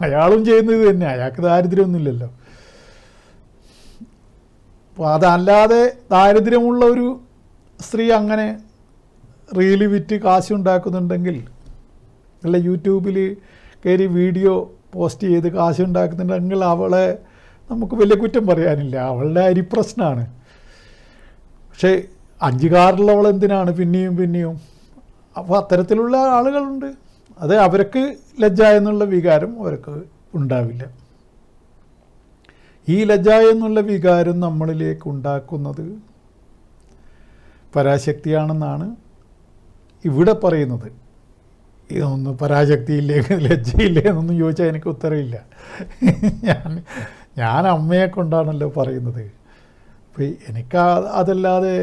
അയാളും ചെയ്യുന്നത് ഇത് തന്നെ, അയാൾക്ക് ദാരിദ്ര്യമൊന്നുമില്ലല്ലോ. അപ്പോൾ അതല്ലാതെ ദാരിദ്ര്യമുള്ള ഒരു സ്ത്രീ അങ്ങനെ റീല് വിറ്റ് കാശുണ്ടാക്കുന്നുണ്ടെങ്കിൽ, അല്ല യൂട്യൂബിൽ കയറി വീഡിയോ പോസ്റ്റ് ചെയ്ത് കാശുണ്ടാക്കുന്നുണ്ടെങ്കിൽ അവളെ നമുക്ക് വലിയ കുറ്റം പറയാനില്ല, അവളുടെ അരിപ്രശ്നമാണ്. പക്ഷേ 5 കാറുള്ളവൾ എന്തിനാണ് പിന്നെയും? അപ്പോൾ അത്തരത്തിലുള്ള ആളുകളുണ്ട്. അത് അവർക്ക് ലജ്ജ എന്നുള്ള വികാരം അവർക്ക് ഉണ്ടാവില്ല. ഈ ലജ്ജ എന്നുള്ള വികാരം നമ്മളിലേക്ക് ഉണ്ടാക്കുന്നത് പരാശക്തിയാണെന്നാണ് ഇവിടെ പറയുന്നത്. ഇതൊന്നും പരാശക്തിയില്ലേ ലജ്ജയില്ലേ എന്നൊന്നും ചോദിച്ചാൽ എനിക്ക് ഉത്തരവില്ല. ഞാൻ അമ്മയെ കൊണ്ടാണല്ലോ പറയുന്നത്. അപ്പോൾ എനിക്ക് അതല്ലാതെ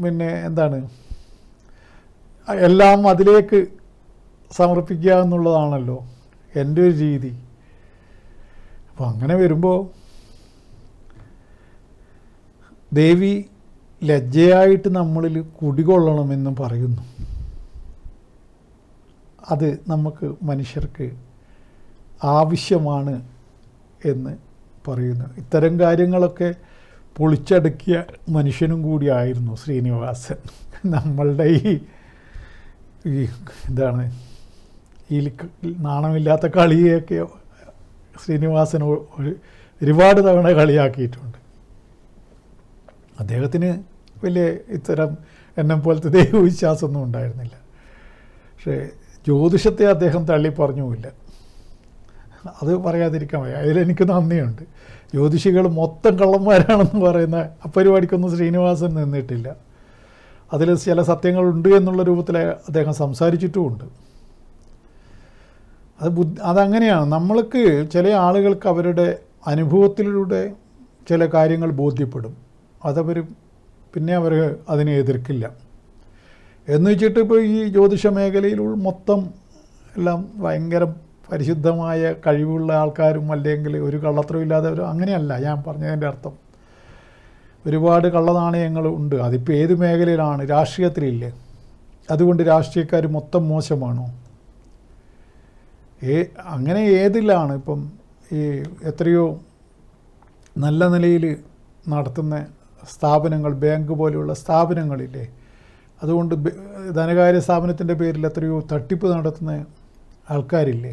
പിന്നെ എന്താണ് എല്ലാം അതിലേക്ക് സമർപ്പിക്കുക എന്നുള്ളതാണല്ലോ എൻ്റെ ഒരു രീതി. അപ്പോൾ അങ്ങനെ വരുമ്പോൾ ദേവി ലജ്ജയായിട്ട് നമ്മളിൽ കുടികൊള്ളണമെന്ന് പറയുന്നു. അത് നമുക്ക് മനുഷ്യർക്ക് ആവശ്യമാണ് എന്ന് പറയുന്നു. ഇത്തരം കാര്യങ്ങളൊക്കെ പൊളിച്ചടുക്കിയ മനുഷ്യനും കൂടിയായിരുന്നു ശ്രീനിവാസൻ. നമ്മളുടെ ഈ എന്താണ് ഈ നാണമില്ലാത്ത കളിയൊക്കെ ശ്രീനിവാസൻ ഒരുപാട് തവണ കളിയാക്കിയിട്ടുണ്ട്. അദ്ദേഹത്തിന് വലിയ ഇത്തരം എന്നെ പോലത്തെ ദൈവവിശ്വാസമൊന്നും ഉണ്ടായിരുന്നില്ല. പക്ഷേ ജ്യോതിഷത്തെ അദ്ദേഹം തള്ളി പറഞ്ഞുമില്ല. അത് പറയാതിരിക്കാൻ വയ്യ. അതിലെനിക്ക് നന്ദിയുണ്ട്. ജ്യോതിഷികൾ മൊത്തം കള്ളന്മാരാണെന്ന് പറയുന്ന അപ്പരിപാടിക്കൊന്നും ശ്രീനിവാസൻ നിന്നിട്ടില്ല. അതിൽ ചില സത്യങ്ങളുണ്ട് എന്നുള്ള രൂപത്തിൽ അദ്ദേഹം സംസാരിച്ചിട്ടുമുണ്ട്. അതങ്ങനെയാണ്. നമ്മൾക്ക് ചില ആളുകൾക്ക് അവരുടെ അനുഭവത്തിലൂടെ ചില കാര്യങ്ങൾ ബോധ്യപ്പെടും. അതവർ പിന്നെ അവർ അതിനെ എതിർക്കില്ല. എന്ന് വെച്ചിട്ട് ഇപ്പോൾ ഈ ജ്യോതിഷ മേഖലയിൽ മൊത്തം എല്ലാം ഭയങ്കര പരിശുദ്ധമായ കഴിവുള്ള ആൾക്കാരും അല്ലെങ്കിൽ ഒരു കള്ളത്തരവും ഇല്ലാത്തവരും അങ്ങനെയല്ല ഞാൻ പറഞ്ഞതിൻ്റെ അർത്ഥം. ഒരുപാട് കള്ളനാണയങ്ങൾ ഉണ്ട്. അതിപ്പോൾ ഏത് മേഖലയിലാണ്? രാഷ്ട്രീയത്തിലില്ലേ? അതുകൊണ്ട് രാഷ്ട്രീയക്കാർ മൊത്തം മോശമാണോ? അങ്ങനെ ഏതിലാണ്? ഇപ്പം ഈ എത്രയോ നല്ല നിലയിൽ നടത്തുന്ന സ്ഥാപനങ്ങൾ, ബാങ്ക് പോലെയുള്ള സ്ഥാപനങ്ങളില്ലേ, അതുകൊണ്ട് ധനകാര്യ സ്ഥാപനത്തിൻ്റെ പേരിൽ എത്രയോ തട്ടിപ്പ് നടത്തുന്ന ആൾക്കാരില്ലേ,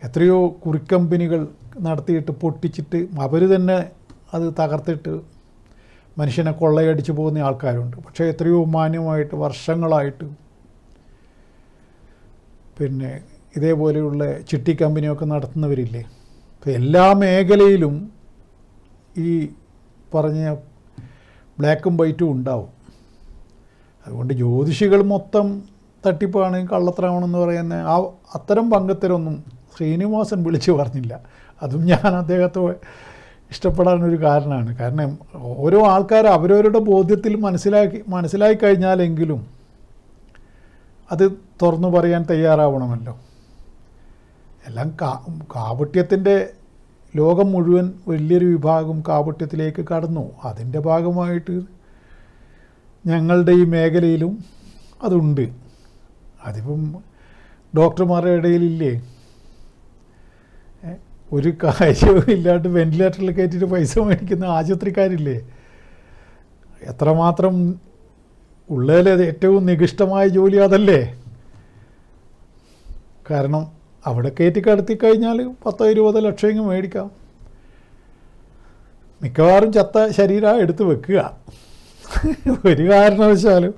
എത്രയോ കുറിക്കമ്പനികൾ നടത്തിയിട്ട് പൊട്ടിച്ചിട്ട് അവർ തന്നെ അത് തകർത്തിട്ട് മനുഷ്യനെ കൊള്ളയടിച്ച് പോകുന്ന ആൾക്കാരുണ്ട്. പക്ഷേ എത്രയോ മാന്യമായിട്ട് വർഷങ്ങളായിട്ട് പിന്നെ ഇതേപോലെയുള്ള ചിട്ടി കമ്പനിയൊക്കെ നടത്തുന്നവരില്ലേ. അപ്പോൾ എല്ലാ മേഖലയിലും ഈ പറഞ്ഞ ബ്ലാക്കും വൈറ്റും ഉണ്ടാവും. അതുകൊണ്ട് ജ്യോതിഷികൾ മൊത്തം തട്ടിപ്പാണ്, കള്ളത്തരമാണെന്ന് പറയുന്ന അത്തരം പങ്കത്തരൊന്നും ശ്രീനിവാസൻ വിളിച്ചു പറഞ്ഞില്ല. അതും ഞാൻ അദ്ദേഹത്തെ ഇഷ്ടപ്പെടാനൊരു കാരണമാണ്. കാരണം ഓരോ ആൾക്കാർ അവരവരുടെ ബോധ്യത്തിൽ മനസ്സിലായി കഴിഞ്ഞാലെങ്കിലും അത് തുറന്നു പറയാൻ തയ്യാറാവണമല്ലോ. എല്ലാം കാപട്യത്തിൻ്റെ ലോകം മുഴുവൻ വലിയൊരു വിഭാഗം കാപട്യത്തിലേക്ക് കടന്നു. അതിൻ്റെ ഭാഗമായിട്ട് ഞങ്ങളുടെ ഈ മേഖലയിലും അതുണ്ട്. അതിപ്പം ഡോക്ടർമാരുടെ ഇടയിലില്ലേ, ഒരു കാര്യവും ഇല്ലാണ്ട് വെന്റിലേറ്ററിൽ കയറ്റിയിട്ട് പൈസ മേടിക്കുന്ന ആശുപത്രിക്കാരില്ലേ. എത്രമാത്രം ഉള്ളതിൽ ഏറ്റവും നികൃഷ്ടമായ ജോലി അതല്ലേ. കാരണം അവിടെ കയറ്റി കടത്തി കഴിഞ്ഞാൽ 10-20 ലക്ഷം മേടിക്കാം. മിക്കവാറും ചത്ത ശരീരം എടുത്ത് വെക്കുക. ഒരു കാരണവശാലും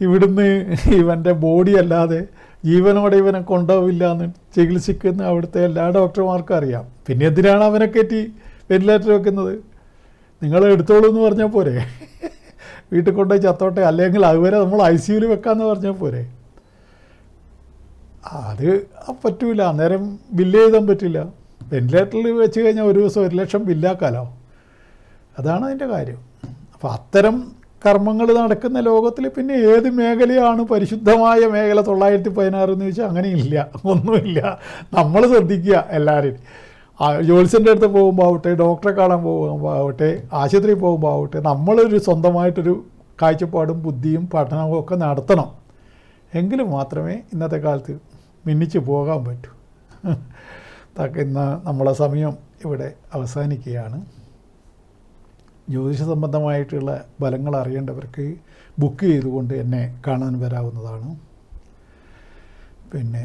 ഇവിടുന്ന് ഇവൻ്റെ ബോഡി അല്ലാതെ ജീവനോടെ ഇവനെ കൊണ്ടുപോവില്ല എന്ന് ചികിത്സിക്കുന്ന അവിടുത്തെ എല്ലാ ഡോക്ടർമാർക്കും അറിയാം. പിന്നെ എന്തിനാണ് അവനെ കയറ്റി വെന്റിലേറ്റർ വെക്കുന്നത്? നിങ്ങൾ എടുത്തോളൂ എന്ന് പറഞ്ഞാൽ പോരെ, വീട്ടിൽ കൊണ്ടുപോയി ചത്തോട്ടെ, അല്ലെങ്കിൽ അതുവരെ നമ്മൾ ICUവിൽ വെക്കാമെന്ന് പറഞ്ഞാൽ പോരെ. അത് പറ്റൂല, അന്നേരം ബില്ല് ചെയ്താൻ പറ്റില്ല. വെന്റിലേറ്ററിൽ വെച്ച് കഴിഞ്ഞാൽ ഒരു ദിവസം 1 ലക്ഷം ബില്ലാക്കാലോ. അതാണ് അതിൻ്റെ കാര്യം. അപ്പോൾ അത്തരം കർമ്മങ്ങൾ നടക്കുന്ന ലോകത്തിൽ പിന്നെ ഏത് മേഖലയാണ് പരിശുദ്ധമായ മേഖല 916 എന്ന് ചോദിച്ചാൽ അങ്ങനെയില്ല, ഒന്നുമില്ല. നമ്മൾ ശ്രദ്ധിക്കുക എല്ലാവരും. ജോത്സ്യൻ്റെ അടുത്ത് പോകുമ്പോൾ ആവട്ടെ, ഡോക്ടറെ കാണാൻ പോകുമ്പോൾ ആവട്ടെ, ആശുപത്രിയിൽ പോകുമ്പോൾ ആവട്ടെ, നമ്മളൊരു സ്വന്തമായിട്ടൊരു കാഴ്ചപ്പാടും ബുദ്ധിയും പഠനവും ഒക്കെ നടത്തണം. എങ്കിലും മാത്രമേ ഇന്നത്തെ കാലത്ത് മിന്നിച്ച് പോകാൻ പറ്റൂ. ഇന്ന് നമ്മളെ സമയം ഇവിടെ അവസാനിക്കുകയാണ്. ജ്യോതിഷ സംബന്ധമായിട്ടുള്ള ഫലങ്ങൾ അറിയേണ്ടവർക്ക് ബുക്ക് ചെയ്തുകൊണ്ട് എന്നെ കാണാൻ വരാവുന്നതാണ്. പിന്നെ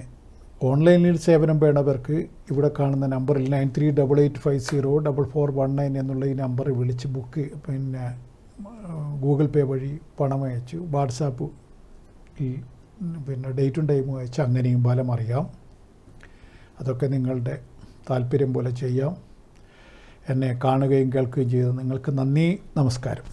ഓൺലൈനിൽ സേവനം വേണ്ടവർക്ക് ഇവിടെ കാണുന്ന നമ്പറിൽ 9388504419 എന്നുള്ള ഈ നമ്പറിൽ വിളിച്ച് ബുക്ക്, പിന്നെ ഗൂഗിൾ പേ വഴി പണം അയച്ചു, വാട്സാപ്പ് പിന്നെ ഡേറ്റും ടൈമും അയച്ച് അങ്ങനെയും ഫലം അറിയാം. അതൊക്കെ നിങ്ങളുടെ താല്പര്യം പോലെ ചെയ്യാം. എന്നെ കാണുകയും കേൾക്കുകയും ചെയ്ത് നിങ്ങൾക്ക് നന്ദി, നമസ്കാരം.